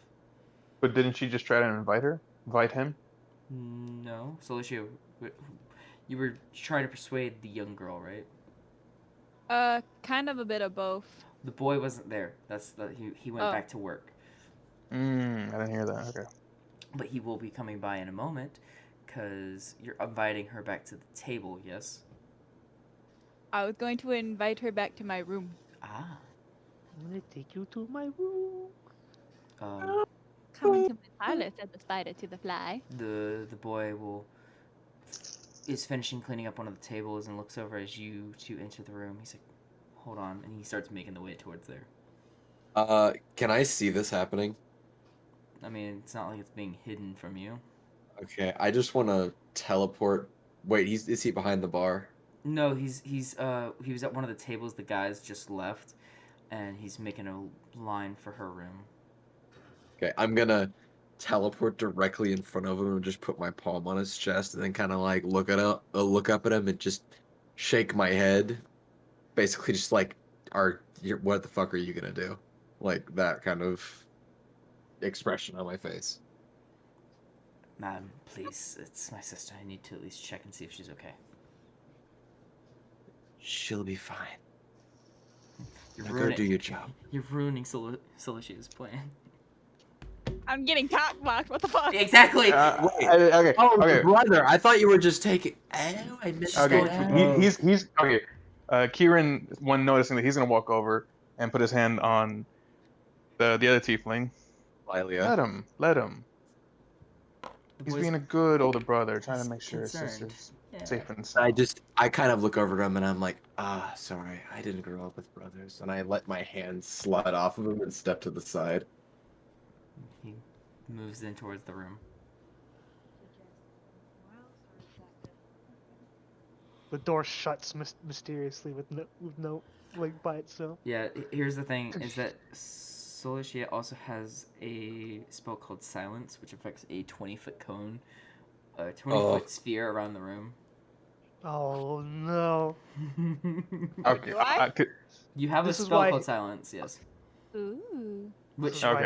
But didn't she just try to invite her? Invite him? No, so Alicia, you were trying to persuade the young girl, right? Kind of a bit of both. The boy wasn't there. He went Oh. back to work. I didn't hear that. Okay. But he will be coming by in a moment, because you're inviting her back to the table, yes? I was going to invite her back to my room. Ah. I'm gonna take you to my room. Come into my parlor, said the spider to the fly. The boy is finishing cleaning up one of the tables and looks over as you two enter the room. He's like, hold on, and he starts making the way towards there. Can I see this happening? I mean, it's not like it's being hidden from you. Okay, I just want to teleport. Wait, is he behind the bar? No, he was at one of the tables the guys just left, and he's making a line for her room. Okay, I'm gonna teleport directly in front of him and just put my palm on his chest and then kind of like look up at him and just shake my head, basically just like, what the fuck are you gonna do? Like that kind of expression on my face. Madam, please, it's my sister. I need to at least check and see if she's okay. She'll be fine. You're Now go do your job. You're ruining Solicia's plan. I'm getting cockblocked. What the fuck? Exactly. Okay. Oh, Okay. brother! I thought you were just taking. Oh, I missed Okay. that. He's okay. Kieran, when noticing that, he's gonna walk over and put his hand on the other tiefling. Lilia. Let him. The He's boy's being a good older brother, trying he's to make sure his concerned. sister's Yeah. safe and sound. I kind of look over at him and I'm like, sorry, I didn't grow up with brothers. And I let my hand slide off of him and step to the side. He moves in towards the room. The door shuts mysteriously with no like by itself. Yeah, here's the thing, is that Solicia also has a spell called Silence, which affects a 20-foot cone, a 20-foot sphere around the room. Oh no! Okay. What? You have This a is spell why- called Silence, yes. Ooh. Which, Right.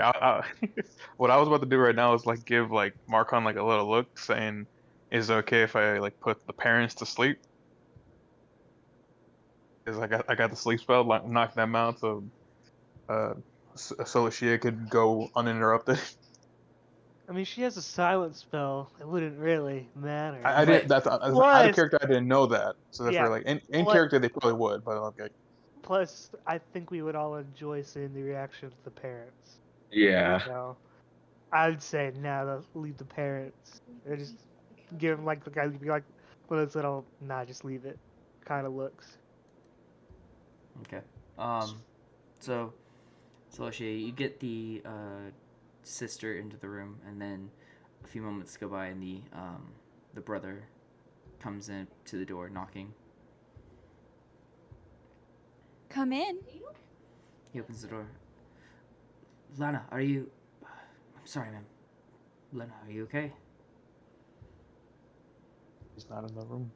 Okay. What I was about to do right now is like give like Marcon like a little look, saying, "Is it okay if I like put the parents to sleep?" Because I got the sleep spell, like knock them out, so Solicia could go uninterrupted. I mean, she has a silent spell. It wouldn't really matter. I didn't. That's out of Plus- character. I didn't know that. So therefore, Yeah. like in Plus- character, they probably would, but okay. Plus, I think we would all enjoy seeing the reaction of the parents. Yeah. So, I'd say leave the parents. Or just give them like the guy be like one of those little just leave it kind of looks. okay. So, Solicia, you get the sister into the room, and then a few moments go by, and the brother comes in to the door, knocking. Come in. He opens the door. Lana, are you... I'm sorry, ma'am. Lana, are you okay? He's not in the room.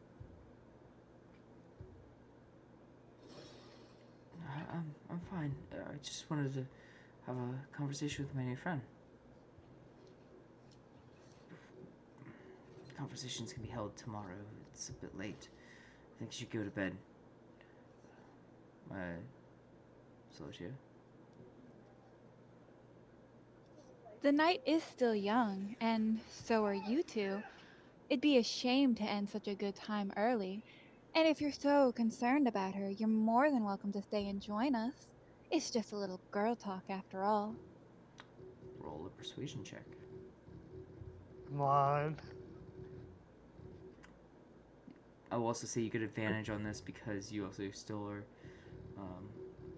I'm fine. I just wanted to have a conversation with my new friend. Conversations can be held tomorrow. It's a bit late. I think you should go to bed. Solicia? The night is still young, and so are you two. It'd be a shame to end such a good time early. And if you're so concerned about her, you're more than welcome to stay and join us. It's just a little girl talk after all. Roll a persuasion check. Come on. I will also say you get advantage on this because you also still are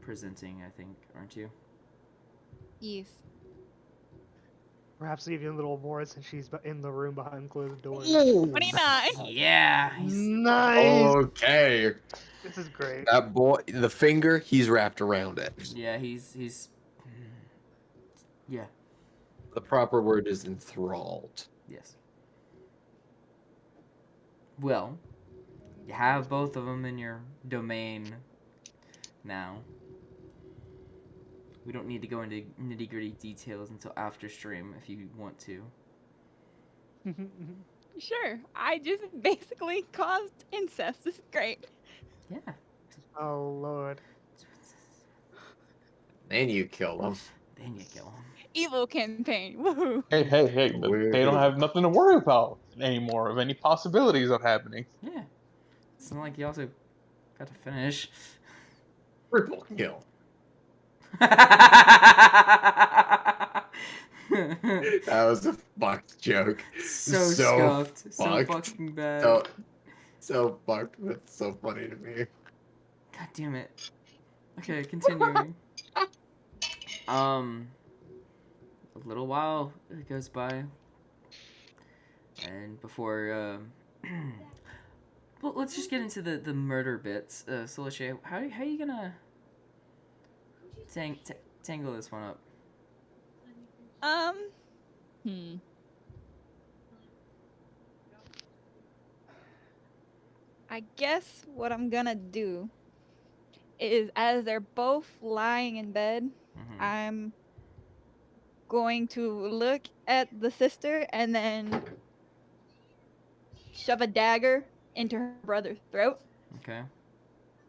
presenting, I think, aren't you? Yes. Perhaps even a little more since she's in the room behind closed doors. 29. Yeah! Nice. Okay. This is great. That boy, the finger, he's wrapped around it. Yeah, he's... Yeah, The proper word is enthralled. yes. Well, you have both of them in your domain now. We don't need to go into nitty-gritty details until after stream if you want to. Sure. I just basically caused incest. This is great. Yeah. Oh lord. And you kill him. Then you kill him. Evil campaign. Woohoo! Hey, but they don't have nothing to worry about anymore of any possibilities of happening. Yeah. It's not like you also got to finish. Triple kill. That was a fucked joke. So scuffed. So fucked. fucking bad. So fucked. That's so funny to me. God damn it. Okay, continuing. A little while goes by, and before well, let's just get into the murder bits. So Lachey, how are you gonna tangle this one up? I guess what I'm gonna do is, as they're both lying in bed, Mhm. I'm going to look at the sister and then shove a dagger into her brother's throat, Okay.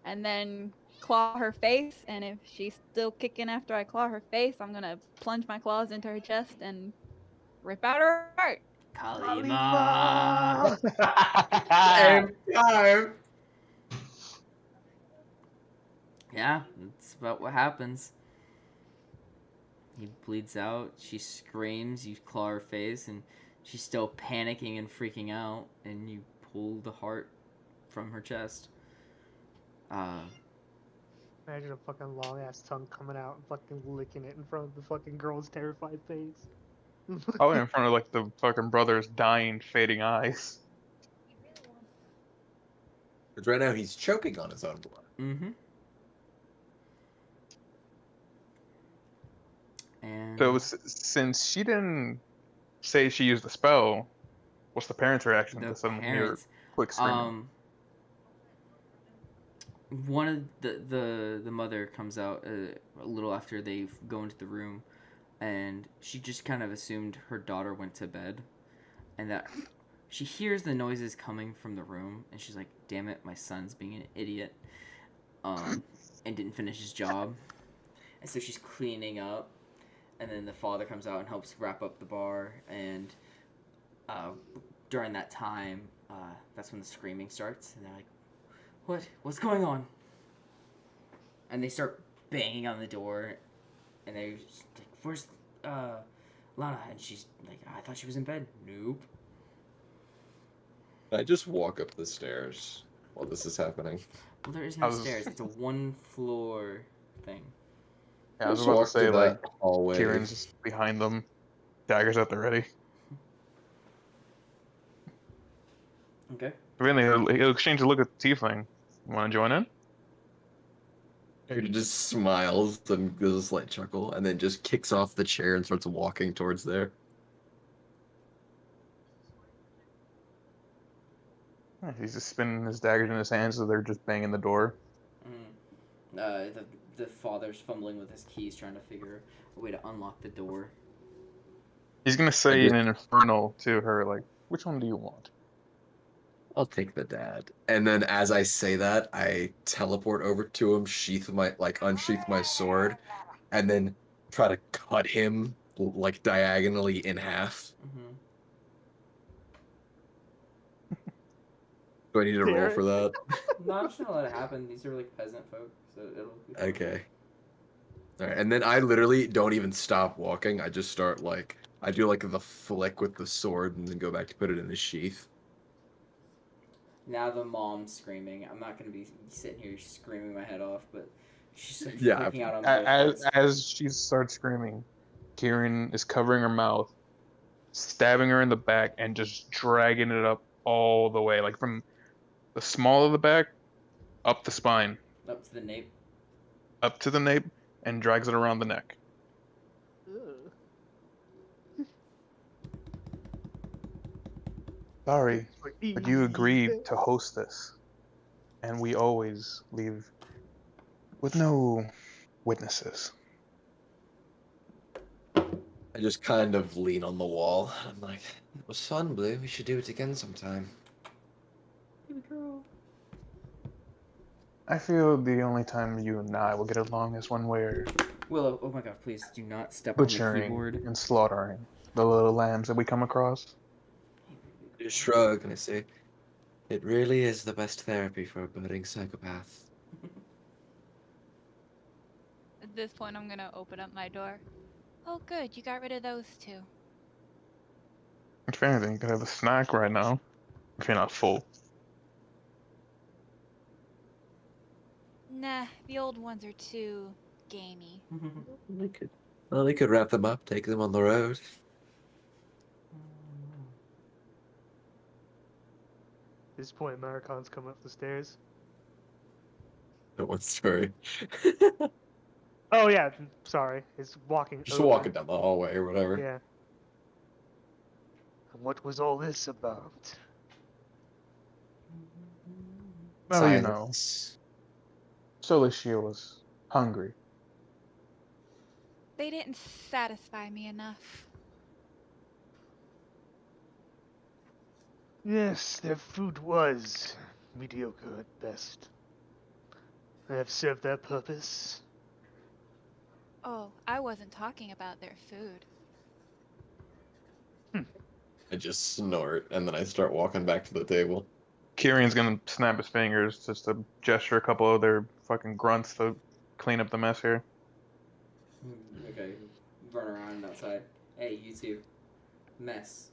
and then claw her face. And if she's still kicking after I claw her face, I'm gonna plunge my claws into her chest and rip out her heart. Kalima. Same time. Yeah, that's about what happens. He bleeds out. She screams. You claw her face, and she's still panicking and freaking out. And you pull the heart from her chest. Imagine a fucking long ass tongue coming out and fucking licking it in front of the fucking girl's terrified face. Probably in front of like the fucking brother's dying, fading eyes. Because right now he's choking on his own blood. Mm-hmm. And So since she didn't say she used the spell, what's the parents' reaction the to suddenly hear parents, quick screaming? one of the mother comes out a little after they go into the room, and she just kind of assumed her daughter went to bed, and that she hears the noises coming from the room, and she's like, "Damn it, my son's being an idiot," and didn't finish his job, and so she's cleaning up, and then the father comes out and helps wrap up the bar, and during that time, that's when the screaming starts, and they're like, What's going on? And they start banging on the door, and they're just like, "Where's Lana?" And she's like, "I thought she was in bed." Nope. I just walk up the stairs while this is happening. Well, there is no stairs. It's a one floor thing. Yeah, I was Just about to walk say, through like, that hallway. Kieran's just behind them, daggers at the ready. Okay. Really, he'll exchange a look at the tiefling. You want to join in? He just smiles and gives a slight chuckle, and then just kicks off the chair and starts walking towards there. Yeah, he's just spinning his daggers in his hands, so they're just banging the door. The father's fumbling with his keys, trying to figure a way to unlock the door. He's gonna say in an infernal to her, like, "Which one do you want?" I'll take the dad. And then as I say that, I teleport over to him, unsheath my sword, and then try to cut him like diagonally in half. Mm-hmm. Do I need to roll for that? No, I'm just gonna let it happen. These are like peasant folk, so it'll be fine. Okay. Alright, and then I literally don't even stop walking. I just start I do the flick with the sword and then go back to put it in the sheath. Now the mom's screaming. I'm not gonna be sitting here screaming my head off, but she's like Yeah, freaking out on both As she starts screaming, Kieran is covering her mouth, stabbing her in the back, and just dragging it up all the way, like from the small of the back up the spine, up to the nape. up to the nape, and drags it around the neck. Sorry, but you agreed to host this, and we always leave with no witnesses. I just kind of lean on the wall. I'm like, it was fun, Blue. We should do it again sometime. Baby girl. I feel the only time you and I will get along is when we're Willow, oh my god, please do not step on the Butchering keyboard. and slaughtering the little lambs that we come across. I just shrug and I say, it really is the best therapy for a budding psychopath. At this point, I'm gonna open up my door. Oh, good, you got rid of those two. If anything, you could have a snack right now if you're not full. Nah, the old ones are too gamey. We could wrap them up, take them on the road. At this point, Maricon's come up the stairs. That one story. Oh yeah, sorry. He's walking. Just over. walking down the hallway or whatever. Yeah. And what was all this about? Well, you know, Silence. Solicia was hungry. They didn't satisfy me enough. Yes, their food was mediocre at best. They have served their purpose. Oh, I wasn't talking about their food. I just snort and then I start walking back to the table. Kieran's gonna snap his fingers just to gesture a couple of their fucking grunts to clean up the mess here. Okay, run around outside. Hey, you two. Mess.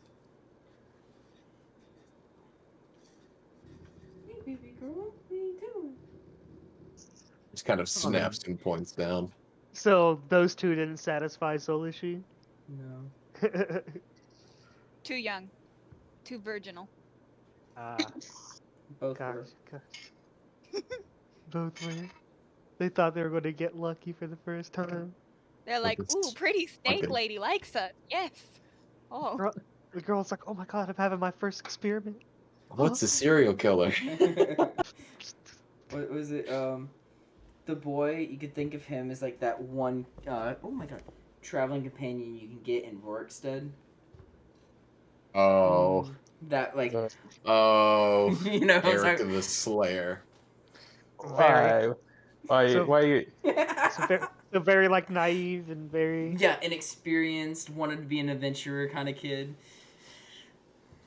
Hey, baby girl, what are you doing? Just kind of snaps and points down. So those two didn't satisfy Solishi? No. Too young. Too virginal. Both Gosh, were. gosh. Both were. They thought they were going to get lucky for the first time. They're like, it's ooh, pretty snake fucking- lady likes us. Yes. Oh. Girl- The girl's like, oh my god, I'm having my first experiment. What's a serial killer? What was it? The boy, you could think of him as like that one, oh my god, traveling companion you can get in Rorikstead. Oh. That, like, Oh. you know, it's Eric like, the Slayer. Very- Why? So- Why? So very like naive and very... yeah, inexperienced, wanted to be an adventurer kind of kid.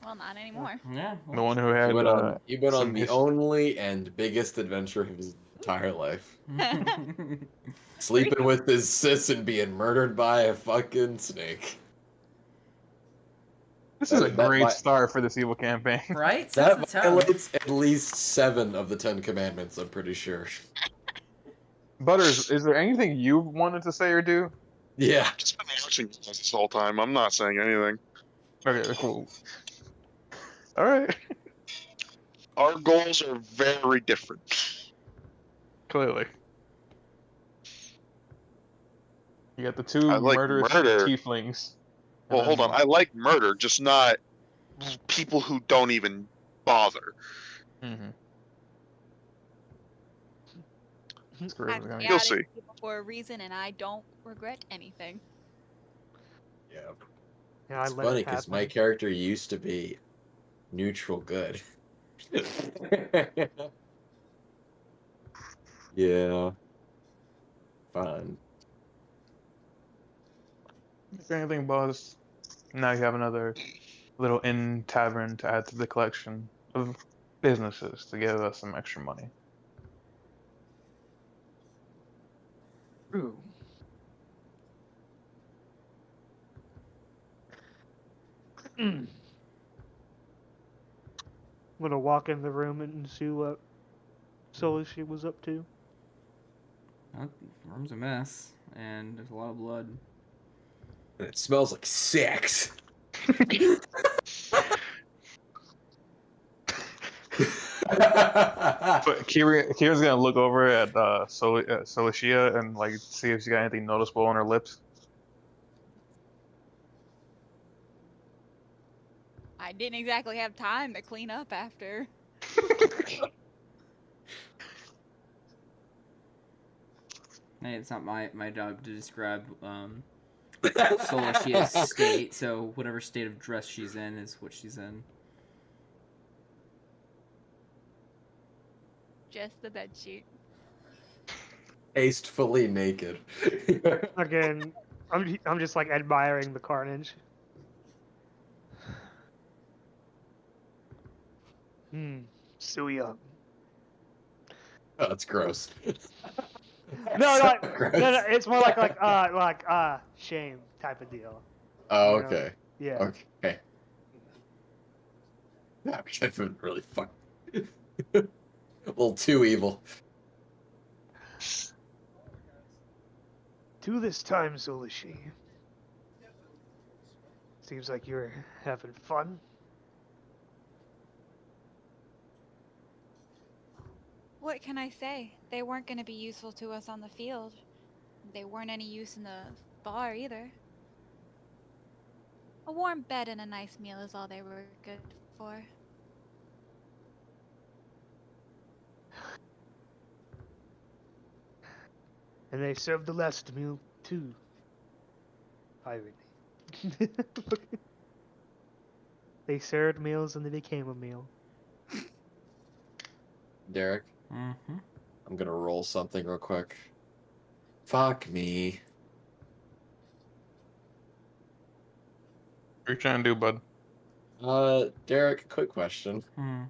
Well, not anymore. Yeah. The one who had He went on some the his- only and biggest adventure of his entire life. Sleeping with his sis and being murdered by a fucking snake. This is a that great might- start for this evil campaign. Right? That Sets the tone. violates at least 7 of the 10 commandments, I'm pretty sure. Butters, is there anything you wanted to say or do? Yeah. I've just been watching you guys this whole time. I'm not saying anything. Okay, cool. All right. Our goals are very different. Clearly. You got the two I like murderous murder. tieflings. Well, And hold then- on. I like murder, just not people who don't even bother. Mhm. That's I'm great. You'll chaotic see. people for a reason, and I don't regret anything. Yeah. Yeah, I It's let funny it because happen. my character used to be neutral good. Yeah. Fun. Is there anything, boss? Now you have another little inn tavern to add to the collection of businesses to give us some extra money. True. I'm gonna walk in the room and see what Solishi was up to. The room's a mess, and there's a lot of blood. And it smells like sex. But Kira's gonna look over at Solicia and like see if she's got anything noticeable on her lips. I didn't exactly have time to clean up after. Hey, it's not my job to describe Solashia's state, so whatever state of dress she's in is what she's in. Just the bed sheet. Tastefully naked. Again, I'm just like admiring the carnage. So young. Oh, that's gross. No, So like gross. no, it's more like shame type of deal. Oh, You know? okay. Yeah. Okay. That would been really fun. A little too evil. To this time, Zolishi. Seems like you're having fun. What can I say? They weren't going to be useful to us on the field. They weren't any use in the bar either. A warm bed and a nice meal is all they were good for. And they served the last meal too. Irony. They served meals and they became a meal. Derek, Mm-hmm. I'm gonna roll something real quick. Fuck me. What are you trying to do, bud? Derek, quick question. Hmm.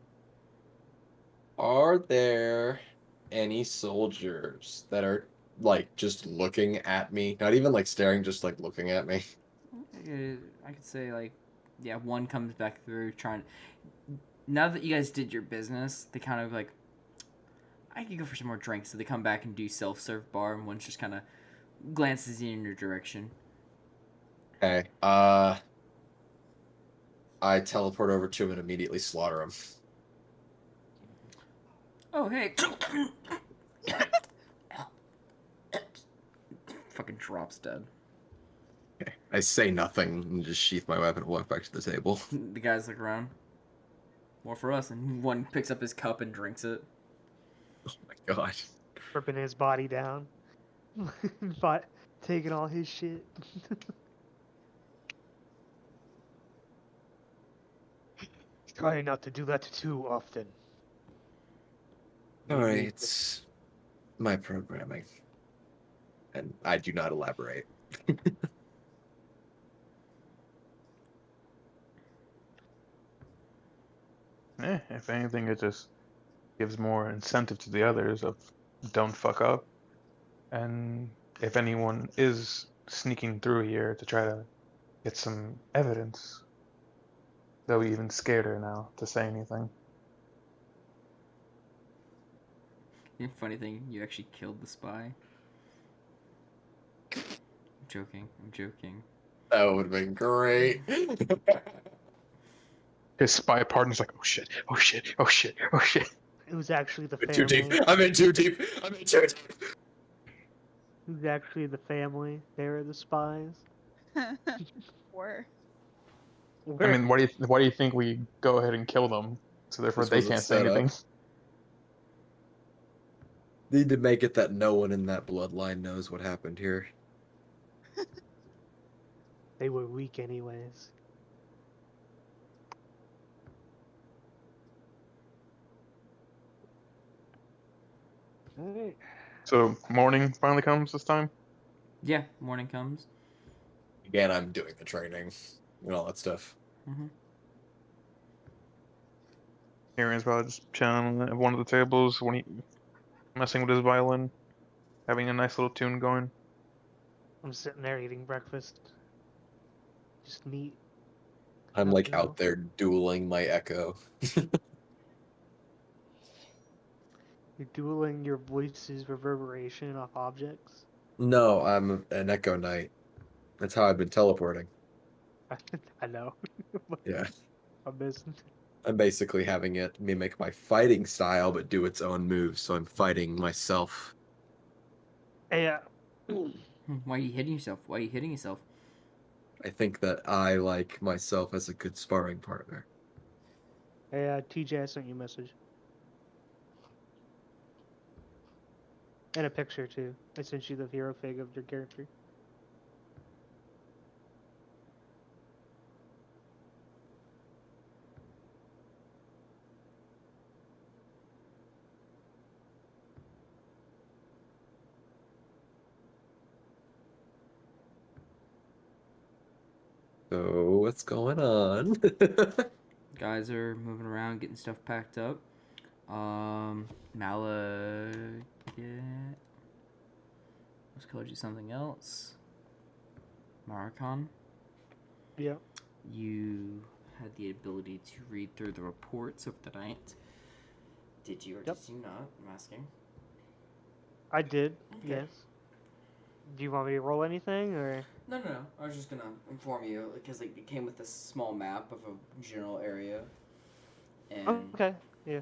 Are there any soldiers that are like just looking at me? Not even like staring, just like looking at me. I could say like, yeah, one comes back through trying. Now that you guys did your business, they kind of like, I could go for some more drinks. So they come back and do self-serve bar, and one's just kind of glances in your direction. Okay. I teleport over to him and immediately slaughter him. Oh hey. Fucking drops dead. Okay. I say nothing and just sheath my weapon and walk back to the table. The guys look around. More for us, and one picks up his cup and drinks it. Oh my god. Ripping his body down. But taking all his shit. Try not to do that too often. Sorry, it's my programming. And I do not elaborate. If anything, it just gives more incentive to the others of don't fuck up. And if anyone is sneaking through here to try to get some evidence, they'll be even scareder now to say anything. Funny thing, you actually killed the spy. I'm joking. I'm joking. That would have been great. His spy partner's like, oh shit, oh shit, oh shit, oh shit. It was actually the I'm in too deep. family. I'm in too deep. I'm in too deep. It was actually the family. They were the spies. Were. I mean, why do you think we go ahead and kill them? So therefore This they wasn't can't say set up. anything. Need to make it that no one in that bloodline knows what happened here. They were weak anyways. Alright. So morning finally comes this time. Yeah, morning comes. Again, I'm doing the training and all that stuff. Mm-hmm. Aaron's probably just chilling at one of the tables when he messing with his violin, having a nice little tune going. I'm sitting there eating breakfast. Just neat. I'm Nothing like out else. there dueling my echo. You're dueling your voice's reverberation off objects. No, I'm an echo knight. That's how I've been teleporting. I know. Yeah. I'm missing. I'm basically having it mimic my fighting style, but do its own moves, so I'm fighting myself. Yeah. Why are you hitting yourself? Why are you hitting yourself? I think that I like myself as a good sparring partner. Hey, TJ, I sent you a message. And a picture, too. I sent you the hero fig of your character. what's going on. Guys are moving around, getting stuff packed up. Malak. Let's call you something else. Maricon. Yeah. You had the ability to read through the reports of the night. Did you or Yep. did you not? I'm asking. I did. Okay. Yes. Do you want me to roll anything or? No. I was just gonna inform you because it came with a small map of a general area, and Okay. Yeah.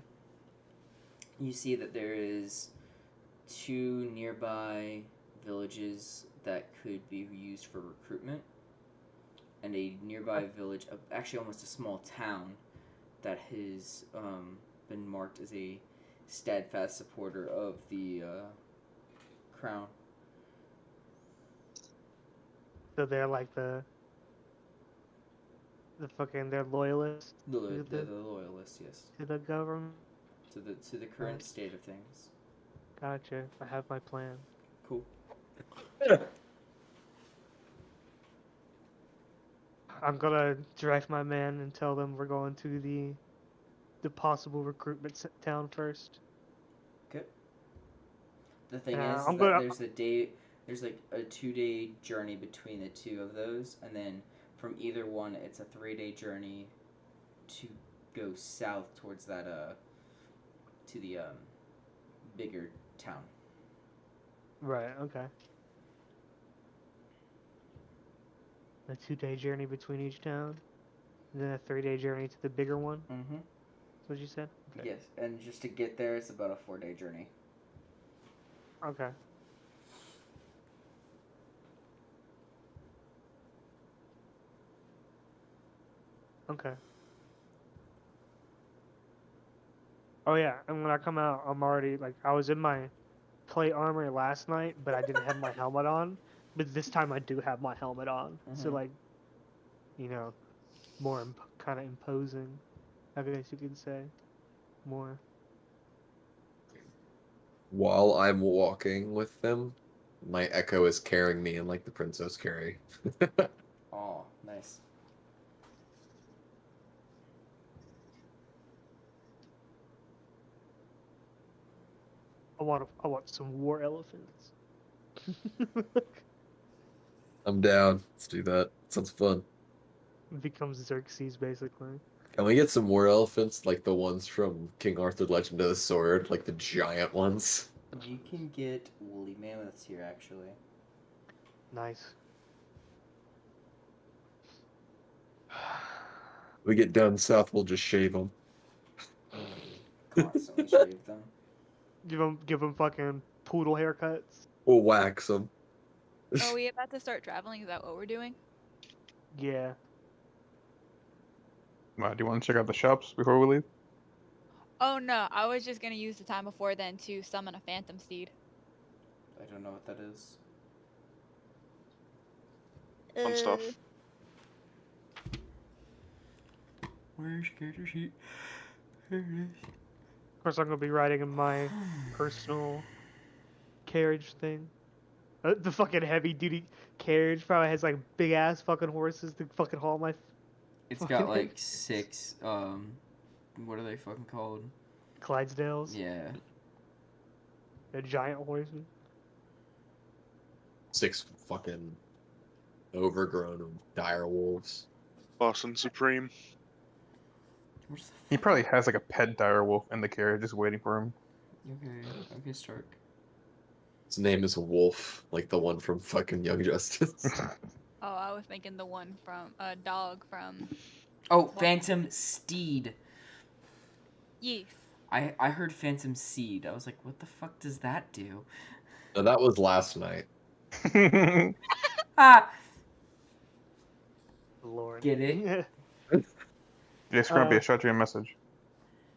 you see that there is 2 nearby villages that could be used for recruitment, and a nearby village, actually almost a small town, that has been marked as a steadfast supporter of the crown. So they're like the fucking they're loyalists The to the loyalists, yes, government. to the current Right. state of things. Gotcha. I have my plan. Cool. I'm gonna direct my men and tell them we're going to the possible recruitment town first. Okay. The thing is I'm that gonna. there's like a 2-day journey between the two of those, and then from either one, it's a 3-day journey to go south towards that to the bigger town. Right. Okay. A 2-day journey between each town, and then a 3-day journey to the bigger one. Mm-hmm. That's what you said. Okay. Yes, and just to get there, it's about a 4-day journey. Okay. Okay. Oh yeah, and when I come out, I'm already like I was in my plate armor last night, but I didn't have my helmet on. But this time I do have my helmet on, so Mhm. like, more kind of imposing, I guess you could say, more. While I'm walking with them, my echo is carrying me in like the Princess Carrie. Oh, nice. I want some war elephants. I'm down. Let's do that. Sounds fun. Becomes Xerxes basically. Can we get some more elephants like the ones from King Arthur Legend of the Sword, like the giant ones? You can get woolly mammoths here, actually. Nice. We get down south, we'll just shave them. Constantly shave them. Give them fucking poodle haircuts. We'll wax them. Are we about to start traveling? Is that what we're doing? Yeah. Do you want to check out the shops before we leave? Oh no, I was just gonna use the time before then to summon a phantom steed. I don't know what that is. Fun stuff. Where's character sheet? Here it is. Of course, I'm gonna be riding in my personal carriage thing. The fucking heavy duty carriage probably has like big ass fucking horses to fucking haul my. It's fucking got like heavy- 6 what are they fucking called? Clydesdales. Yeah. The giant horses. 6 fucking overgrown dire wolves. Boston Supreme. Where's the He probably has like a pet dire wolf in the carriage just waiting for him. Okay, Stark. His name is Wolf, like the one from fucking Young Justice. Oh, I was thinking the one from dog from. Oh, Phantom Steed. Yes. I heard Phantom Seed. I was like, what the fuck does that do? No, that was last night. Ah! Lord. Get it? Yeah, Scrumpy, I shot you a message.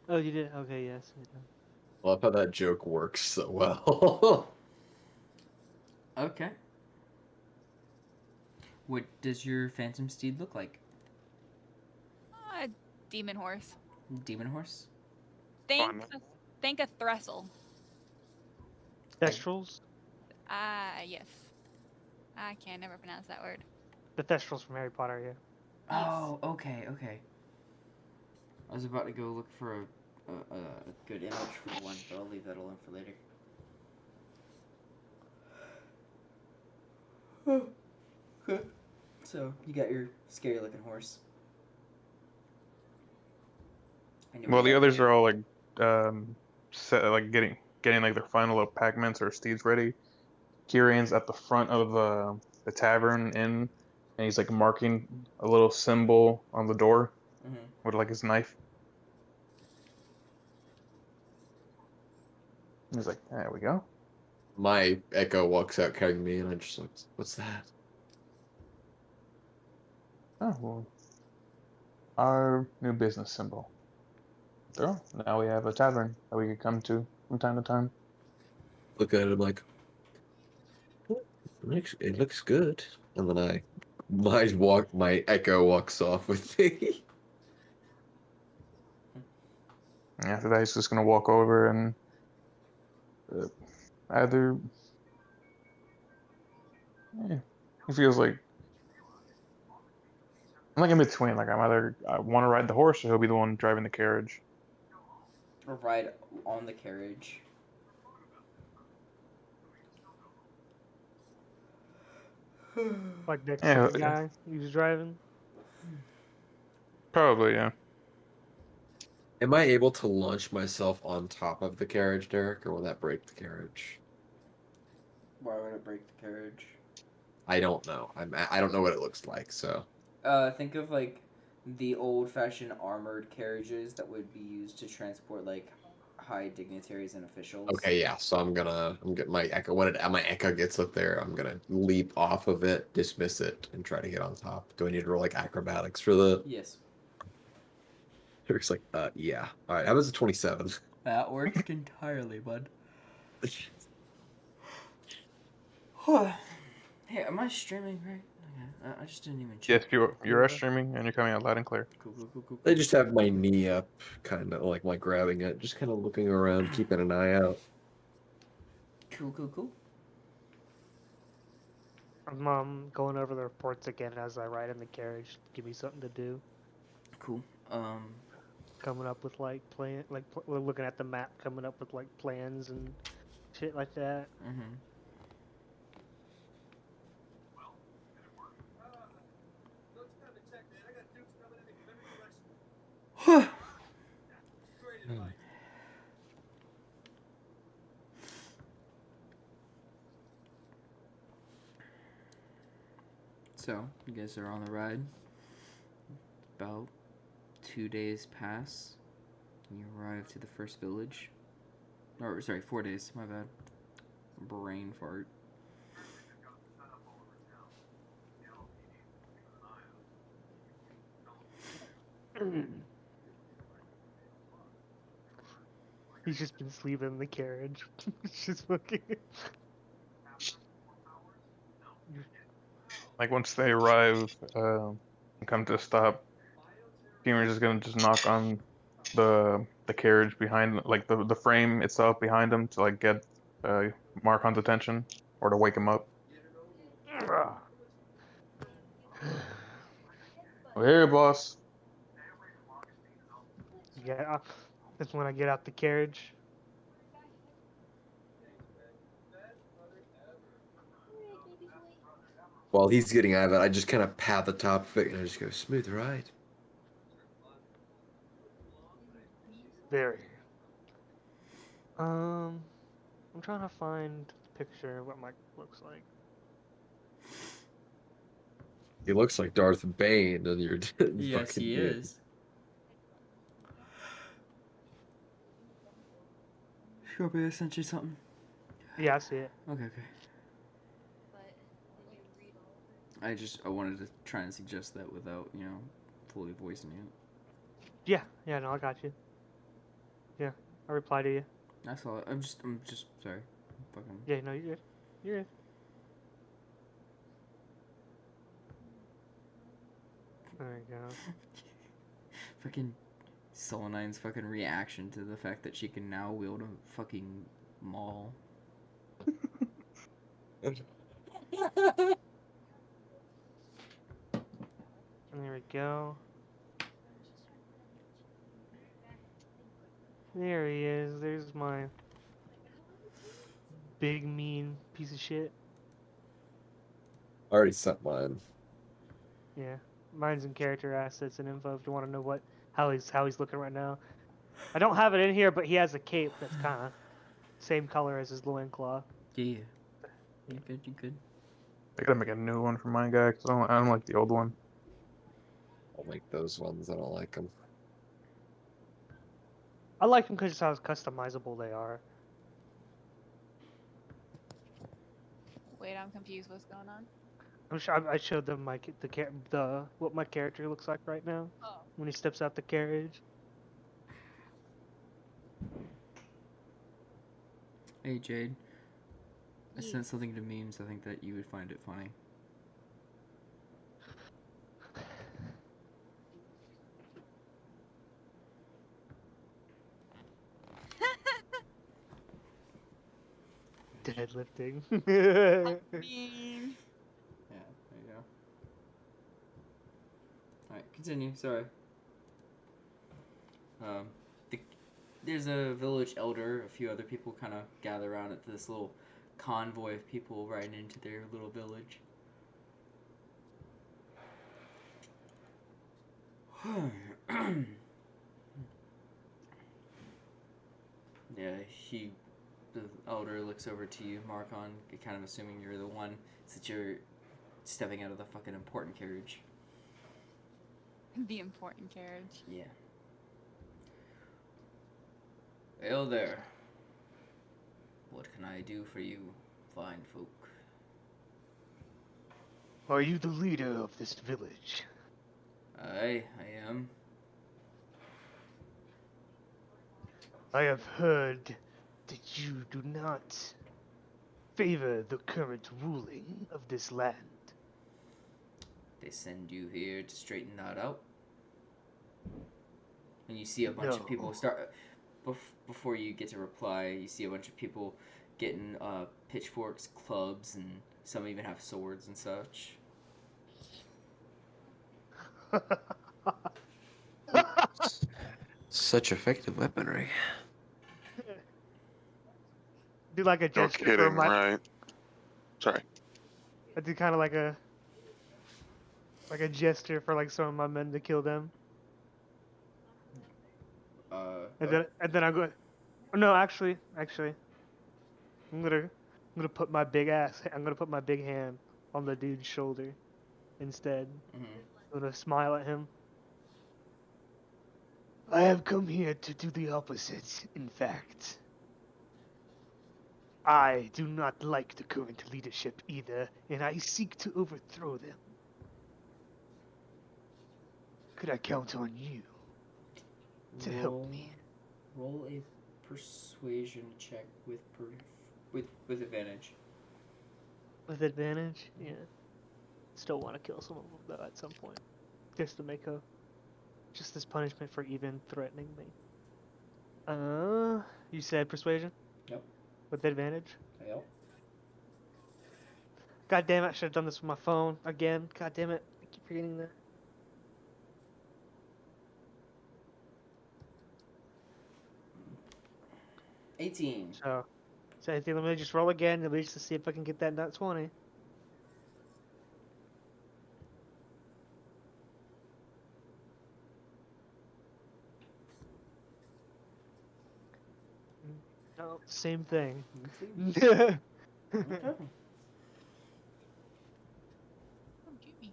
Oh, you did? Okay, yes. Love how that joke works so well. Okay. What does your Phantom Steed look like? Demon horse. Demon horse? Think a trestle. Thestrals? Yes. I can never pronounce that word. The Thestrals from Harry Potter, yeah. Oh, okay, okay. I was about to go look for a good image for one, but I'll leave that alone for later. Okay. So, you got your scary looking horse. And Well, what the about others are all like set, like getting like their final little pack mints or steeds ready. Kieran's at the front of the tavern inn, and he's like marking a little symbol on the door Mm-hmm. with like his knife. He's like, there we go. My echo walks out carrying me, and I just like, what's that? Oh, well, our new business symbol. So now we have a tavern that we can come to from time to time. Look at it, I'm like, it looks good. And then my echo walks off with me. And after that, he's just gonna walk over and uh, either he feels like I'm like in between. Like I want to ride the horse, or he'll be the one driving the carriage. Or ride on the carriage. Like next to Yeah, the guy who's driving. probably, yeah. Am I able to launch myself on top of the carriage, Derek, or will that break the carriage? Why would it break the carriage? I don't know. I don't know what it looks like, so. Think of like the old-fashioned armored carriages that would be used to transport like high dignitaries and officials. Okay, yeah. So I'm getting my echo. My echo gets up there, I'm gonna leap off of it, dismiss it, and try to get on top. Do I need to roll like acrobatics for the? Yes. Derek's like, yeah. All right. How about a 27? That worked entirely, bud. Hey, am I streaming right? Okay. I just didn't even check. Yes, you're Yeah. streaming and you're coming out loud and clear. Cool. I just have my knee up, kind of like grabbing it, just kind of looking around, keeping an eye out. Cool. I'm going over the reports again as I ride in the carriage. Give me something to do. Cool. Coming up with like we're looking at the map, coming up with like plans and shit like that. Mm-hmm. So, you guys are on the ride. About 2 days pass. And you arrive to the first village. Or, sorry, 4 days. My bad. Brain fart. He's just been sleeping in the carriage. He's just fucking. Like once they arrive and come to a stop, Kieran's just gonna just knock on the carriage behind, like the frame itself behind him to like get Markon's attention or to wake him up. We're here, boss. Yeah, that's when I get out the carriage. While he's getting out of it, I just kind of pat the top of it and I just go, smooth ride. Very. I'm trying to find a picture of what Mike looks like. He looks like Darth Bane, and you're Yes, fucking he dead. is. Sure, I sent you something. Yeah, I see it. Okay. I wanted to try and suggest that without, fully voicing it. Yeah, no, I got you. Yeah, I reply to you. I saw it. I'm just sorry. Fucking. Yeah, no, you're good. You're good. There you go. Fucking Solenine's fucking reaction to the fact that she can now wield a fucking maul. There we go. There he is. There's my big mean piece of shit. I already sent mine. Yeah, mine's in character assets and info. If you want to know how he's looking right now, I don't have it in here, but he has a cape that's kind of same color as his loincloth. Yeah. You good? You good? I gotta make a new one for my guy because I don't like the old one. I'll make those ones. I don't like them. I like them because how customizable they are. Wait, I'm confused. What's going on? I showed them what my character looks like right now Oh. when he steps out the carriage. Hey Jade. I Yeah. sent something to memes. I think that you would find it funny. Deadlifting. I mean, Yeah, there you go. Alright, continue, sorry. There's a village elder, a few other people kind of gather around at this little convoy of people riding into their little village. Yeah, the elder looks over to you, Marcon, kind of assuming you're the one, since you're stepping out of the fucking important carriage. the important carriage. Yeah. Well there. What can I do for you, fine folk? Are you the leader of this village? I am. I have heard that you do not favor the current ruling of this land. They send you here to straighten that out. And you see a bunch of people No. start. Before you get to reply, you see a bunch of people getting pitchforks, clubs, and some even have swords and such. Such effective weaponry. Do like a No gesture kidding, for my. right? Sorry. I do kind of like a gesture for like some of my men to kill them, and then I go. No, actually, I'm gonna put my big ass. I'm gonna put my big hand on the dude's shoulder instead. Mm-hmm. I'm gonna smile at him. I have come here to do the opposite, in fact. I do not like the current leadership either, and I seek to overthrow them. Could I count on you to help me? Roll a persuasion check with advantage. With advantage? Yeah. Still want to kill some of them though at some point, just to make just as punishment for even threatening me. You said persuasion? Yep. With advantage? Yep. God damn it! I should have done this with my phone again. God damn it! I keep forgetting that. 18. So I think let me just roll again, at least to see if I can get that nut 20. No, same thing. Okay. Don't shoot me.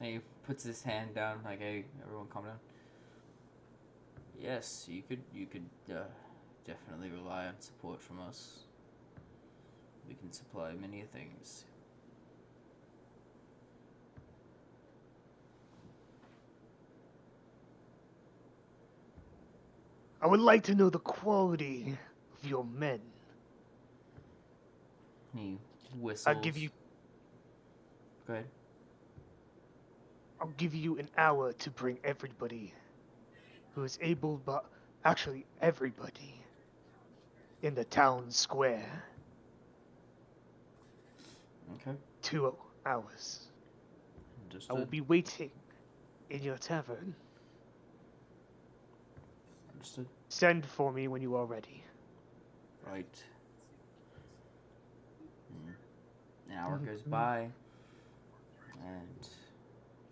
He puts his hand down, like, hey, everyone calm down. Yes, you could definitely rely on support from us. We can supply many things. I would like to know the quality of your men. He whistles. I'll give you Go ahead. I'll give you an hour to bring everybody who is able, but actually everybody, in the town square. Okay. 2 hours. I will Understood. be waiting in your tavern. Understood. Send for me when you are ready. Right. An hour goes by, and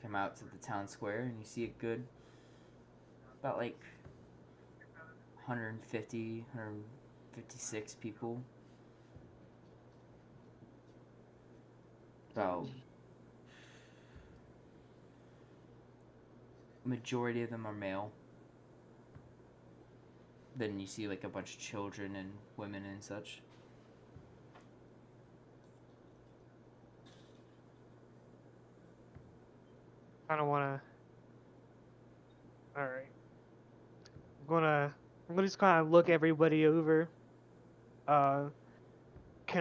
come out to the town square, and you see a good, about like 150, 156 people. About majority of them are male. Then you see like a bunch of children and women and such. I don't wanna. Alright. I'm gonna just kinda look everybody over. Can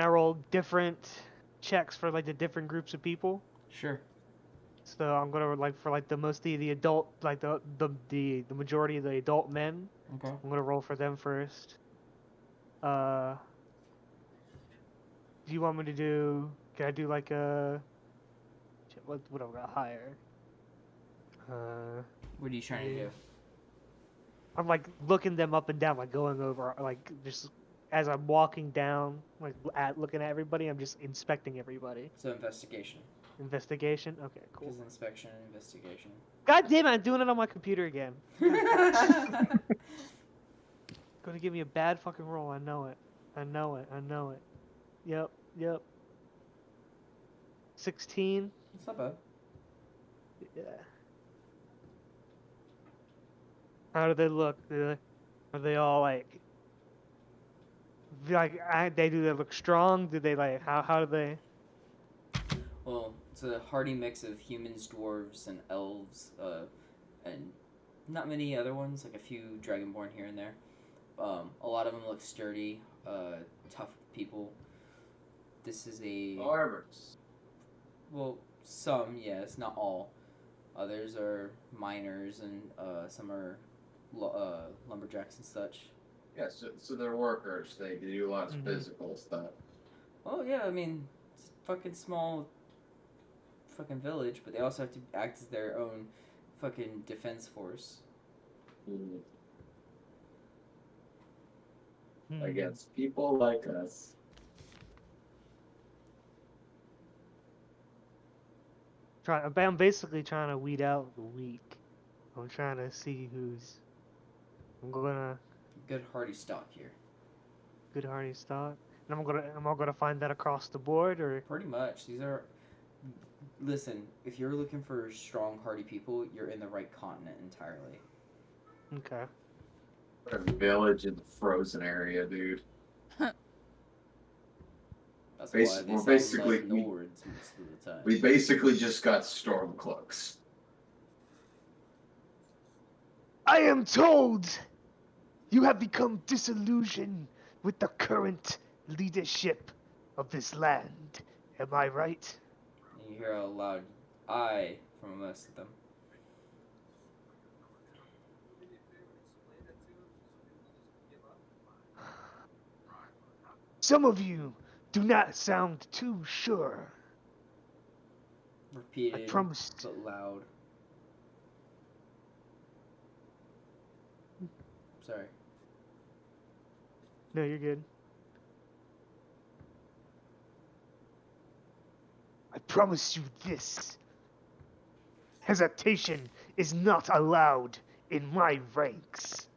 I roll different checks for like the different groups of people? Sure. So I'm gonna like for like the adult like the majority of the adult men. Okay. I'm gonna roll for them first. Do you want me to do? Can I do like a? Shit, what am I gonna hire? What are you trying to Yeah. do? I'm like looking them up and down, like going over, like just as I'm walking down, like looking at everybody. I'm just inspecting everybody. So investigation. Investigation. Okay, cool. Because inspection and investigation. God damn it! I'm doing it on my computer again. Gonna give me a bad fucking roll. I know it. I know it. I know it. Yep. Yep. 16. It's not bad. Yeah. How do they look? Are they all like they do they look strong? Do they like how do they? Well, it's a hearty mix of humans, dwarves, and elves, and not many other ones, like a few dragonborn here and there. A lot of them look sturdy, tough people. This is a... Armors. Well, some, yes, not all. Others are miners, and some are lumberjacks and such. Yeah, so they're workers. They do lots of Mhm. physical stuff. Oh, yeah, I mean, it's a fucking small fucking village, but they also have to act as their own fucking defense force. Against people like us. I'm basically trying to weed out the weak. I'm trying to see who's. I'm gonna Good hearty stock here. good hardy stock, and am I gonna find that across the board or? Pretty much. These are... Listen, if you're looking for strong, hardy people, you're in the right continent entirely. Okay. A village in the frozen area, dude. That's Basi- why they well, sound basically, like we- Nords most of the time. We basically just got storm cloaks. I am told you have become disillusioned with the current leadership of this land. Am I right? And you hear a loud "I" from most of them. Some of you do not sound too sure. Repeated, promised. but loud. Sorry. No, you're good. I promise you this. Hesitation is not allowed in my ranks.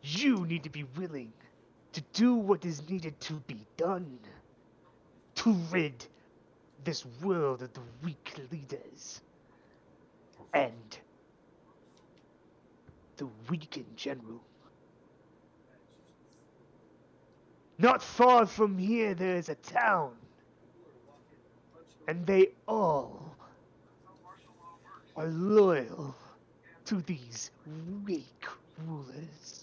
You need to be willing to do what is needed to be done to rid this world of the weak leaders and the weak in general. Not far from here there is a town, and they all are loyal to these weak rulers.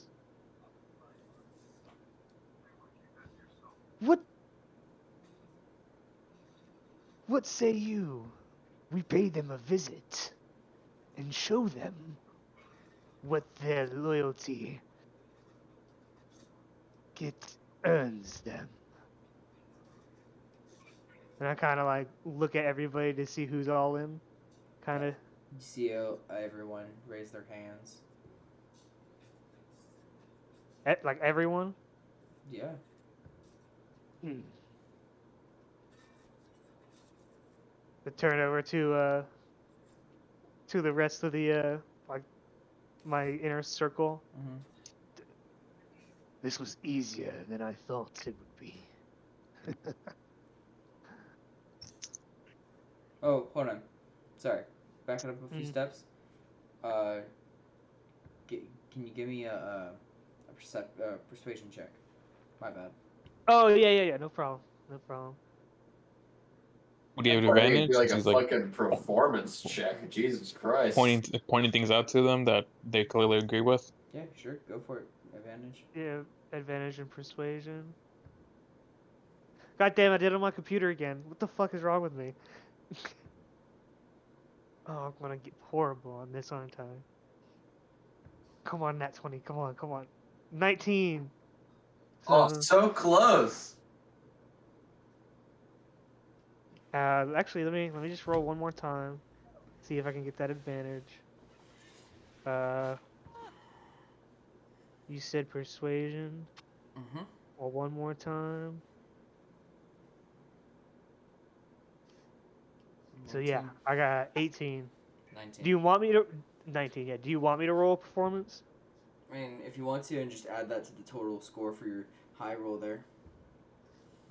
What say you? We pay them a visit and show them what their loyalty earns them. And I kind of like look at everybody to see who's all in. kind of. You see everyone raise their hands. Like everyone. Yeah. To turn over to the rest of the like my inner circle. Mm-hmm. This was easier than I thought it would be. Oh, hold on. Sorry. Back it up a few steps. Can you give me a persuasion check? My bad. Oh yeah. No problem. No problem. Would you have It'd advantage be like since a he's like fucking performance check. Jesus Christ. pointing things out to them that they clearly agree with? Yeah, sure. Go for it. Advantage. Yeah, advantage in persuasion. God damn! I did it on my computer again. What the fuck is wrong with me? Oh, I'm gonna get horrible on this, aren't I? Come on, nat 20. Come on. 19. Oh, So, so close. actually, let me just roll one more time. See if I can get that advantage. You said persuasion. Mm-hmm. Or one more time. So yeah, I got 18. 19. Do you want me to 19? Yeah. Do you want me to roll a performance? I mean, if you want to, and just add that to the total score for your high roll there.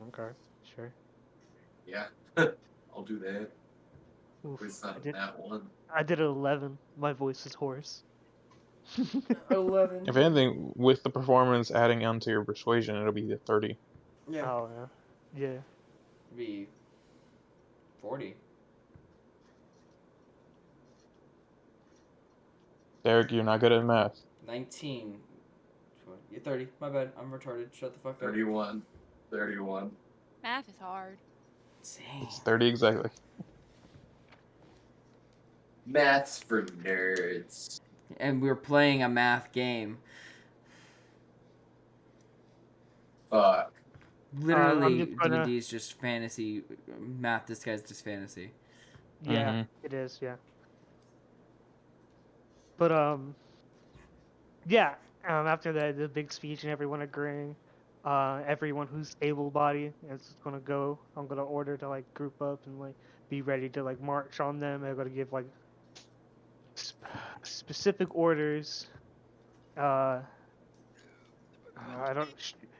Okay, sure. Yeah, I'll do that. Oof, It's not that one. I did an 11. My voice is hoarse. 11. If anything, with the performance adding onto your persuasion, it'll be a 30. Yeah. Oh yeah. Be 40. Derek, you're not good at math. 19. You're 30. My bad. I'm retarded. Shut the fuck up. 31. 31. Math is hard. Dang. It's 30 exactly. Math's for nerds. And we're playing a math game. Fuck. Literally, just gonna- D&D is just fantasy. Math disguised just fantasy. Yeah, it is. Yeah. But yeah. After the big speech and everyone agreeing, everyone who's able-bodied is gonna go. I'm gonna order to like group up and like be ready to like march on them. I'm gonna give like specific orders. I don't.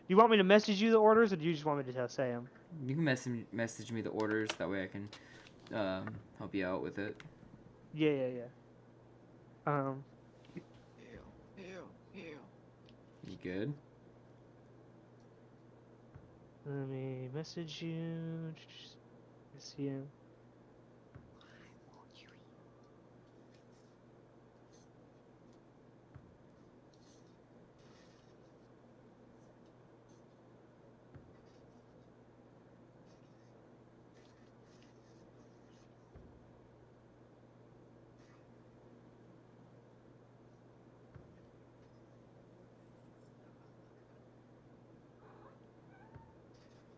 You want me to message you the orders, or do you just want me to say them? You can message me the orders. That way I can help you out with it. Yeah. You good? Let me message you. See you.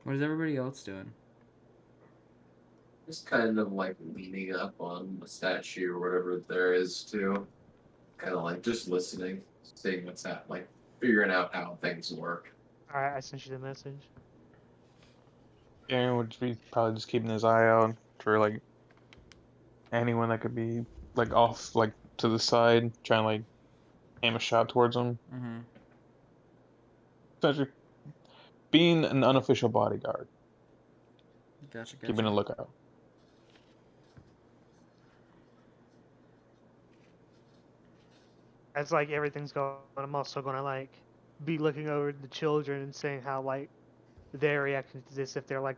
What is everybody else doing? Just kind of like leaning up on the statue or whatever there is too. Kind of like just listening, seeing what's happening, like figuring out how things work. Alright, I sent you the message. Aaron would be probably just keeping his eye out for like anyone that could be like off like to the side, trying to like aim a shot towards him. Mm-hmm. Essentially, being an unofficial bodyguard, Gotcha. keeping a lookout. As like everything's going, I'm also gonna like be looking over the children and saying how like their reaction to this, if they're like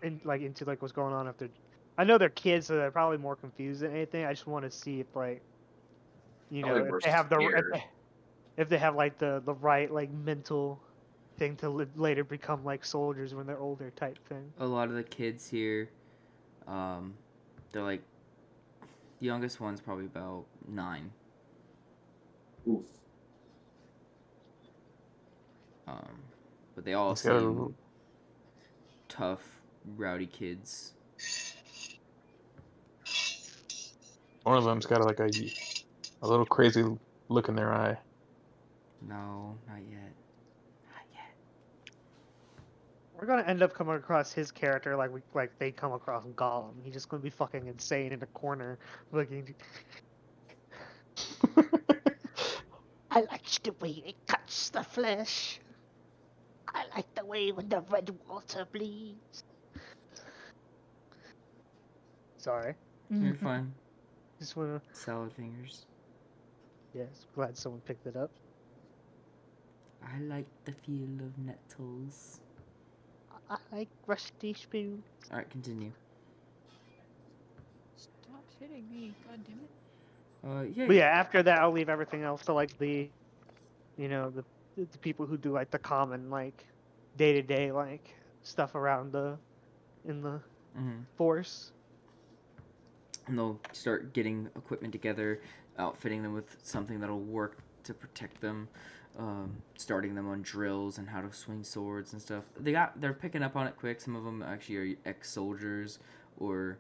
into like what's going on. If they're, I know they're kids, so they're probably more confused than anything. I just want to see if like, Probably if more they have scared. if they have like the right like mental thing to later become like soldiers when they're older type thing. A lot of the kids here, they're like, the youngest one's probably about 9. Oof. But they all Let's go. seem tough, rowdy kids. One of them's got like a little crazy look in their eye. No, not yet. Not yet. We're gonna end up coming across his character like they come across Gollum. He's just gonna be fucking insane in a corner, looking. I like the way it cuts the flesh. I like the way when the red water bleeds. Sorry. You're fine. Just wanna. Salad fingers. Yes, glad someone picked it up. I like the feel of nettles. I like rusty spoons. Alright, continue. Stop hitting me, god damn it. Yeah. But yeah, after that, I'll leave everything else to like the people who do like the common like day to day like stuff around in the Mm-hmm. force. And they'll start getting equipment together, outfitting them with something that'll work to protect them, starting them on drills and how to swing swords and stuff. They're picking up on it quick. Some of them actually are ex-soldiers or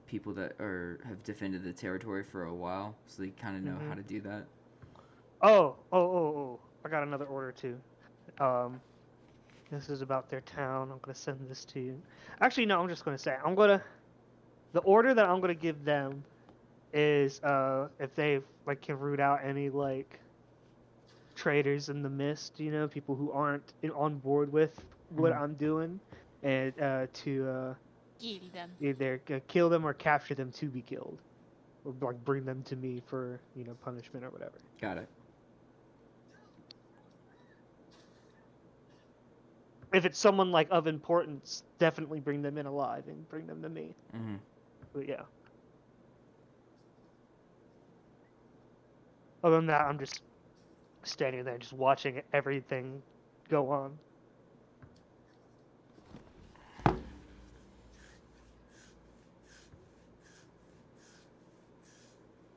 people that have defended the territory for a while, so they kind of know how to do that. Oh! I got another order too. This is about their town. I'm gonna send this to you. Actually, no. I'm just gonna say the order that I'm gonna give them is if they like can root out any like traitors in the mist, people who aren't on board with what I'm doing, and to Kill them. either kill them or capture them to be killed, or like bring them to me for punishment or whatever. Got it. If it's someone like of importance, definitely bring them in alive and bring them to me. Mm-hmm. But yeah. Other than that, I'm just standing there, just watching everything go on. I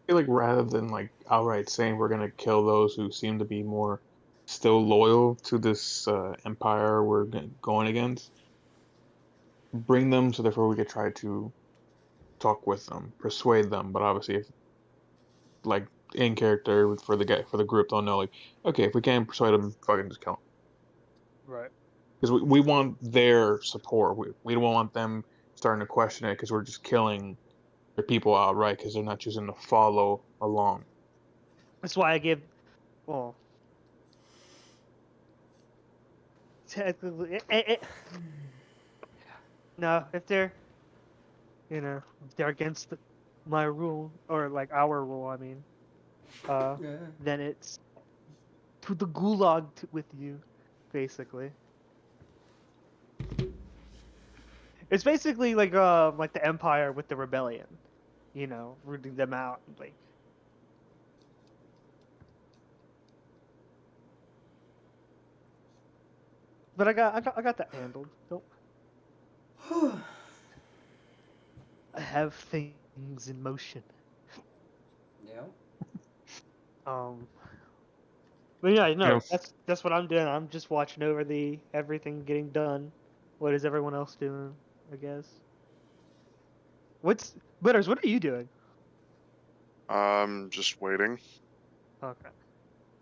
feel like rather than like outright saying we're gonna kill those who seem to be more still loyal to this empire we're going against, bring them so therefore we could try to talk with them, persuade them. But obviously, if like in character for the group, they'll know like, okay, if we can't persuade them, fucking just kill them. Right. Because we want their support. We don't want them starting to question it because we're just killing their people outright because they're not choosing to follow along. That's why I give. Well, technically, no. If they're, if they're against my rule or like our rule, I mean, then it's to the gulag with you, basically. It's basically like the Empire with the rebellion, rooting them out, like. But I got that handled. Don't. I have things in motion. Yeah. But yeah, no, Yeah. that's what I'm doing. I'm just watching over everything getting done. What is everyone else doing? I guess. Bitters? What are you doing? Just waiting. Okay.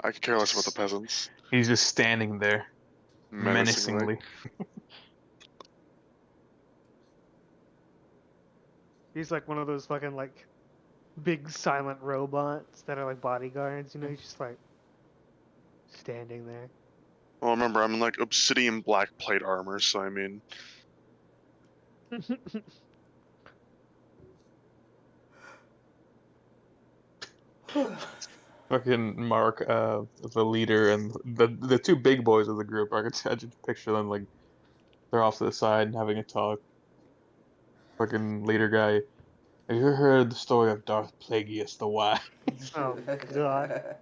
I could care less about the peasants. He's just standing there Menacingly. menacingly. He's like one of those fucking like big silent robots that are like bodyguards. He's just like standing there. Well, remember, I'm in like obsidian black plate armor, so I mean, Fucking Mark, the leader, and the two big boys of the group. I just picture them like they're off to the side having a talk. Fucking leader guy. Have you ever heard the story of Darth Plagueis the Wise? Oh god.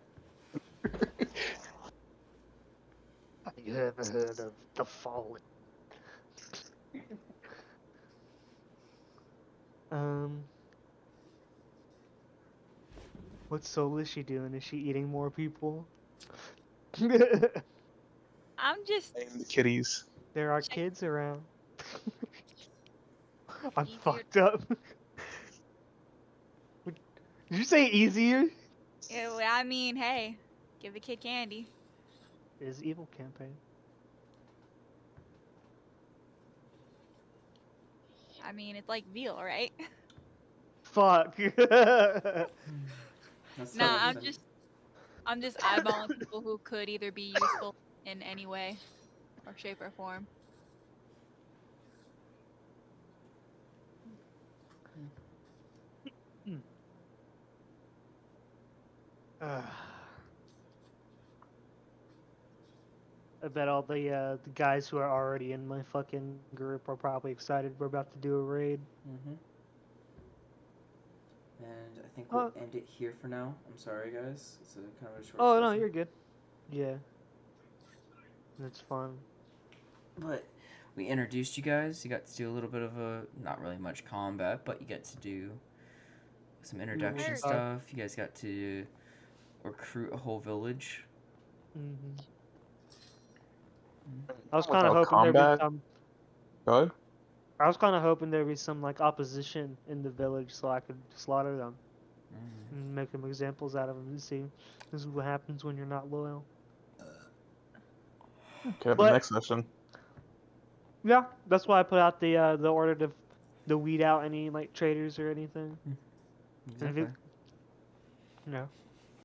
Have you ever heard of the Fallen? What soul is she doing? Is she eating more people? I'm just And the kitties. There are kids around. I'm Easier- fucked up. Did you say easier? Yeah, well, I mean, hey, give the kid candy. It is evil campaign. I mean, it's like veal, right? Fuck. That's Nah, not I'm just eyeballing people who could either be useful in any way, or shape or form. I bet all the guys who are already in my fucking group are probably excited we're about to do a raid. Mm-hmm. And I think we'll end it here for now. I'm sorry, guys. It's a kind of a short Oh session. no, you're good. Yeah. That's fun. But we introduced you guys. You got to do a little bit of not really much combat, but you get to do some introduction Nerd. stuff. You guys got to recruit a whole village. Mm-hmm. I was kind Without of hoping there'd be combat? some. Go ahead. I was kind of hoping there'd be some like opposition in the village so I could slaughter them and make them examples out of them and see this is what happens when you're not loyal. Okay, the But- next session. Yeah, that's why I put out the order to weed out any like traitors or anything. Exactly. No.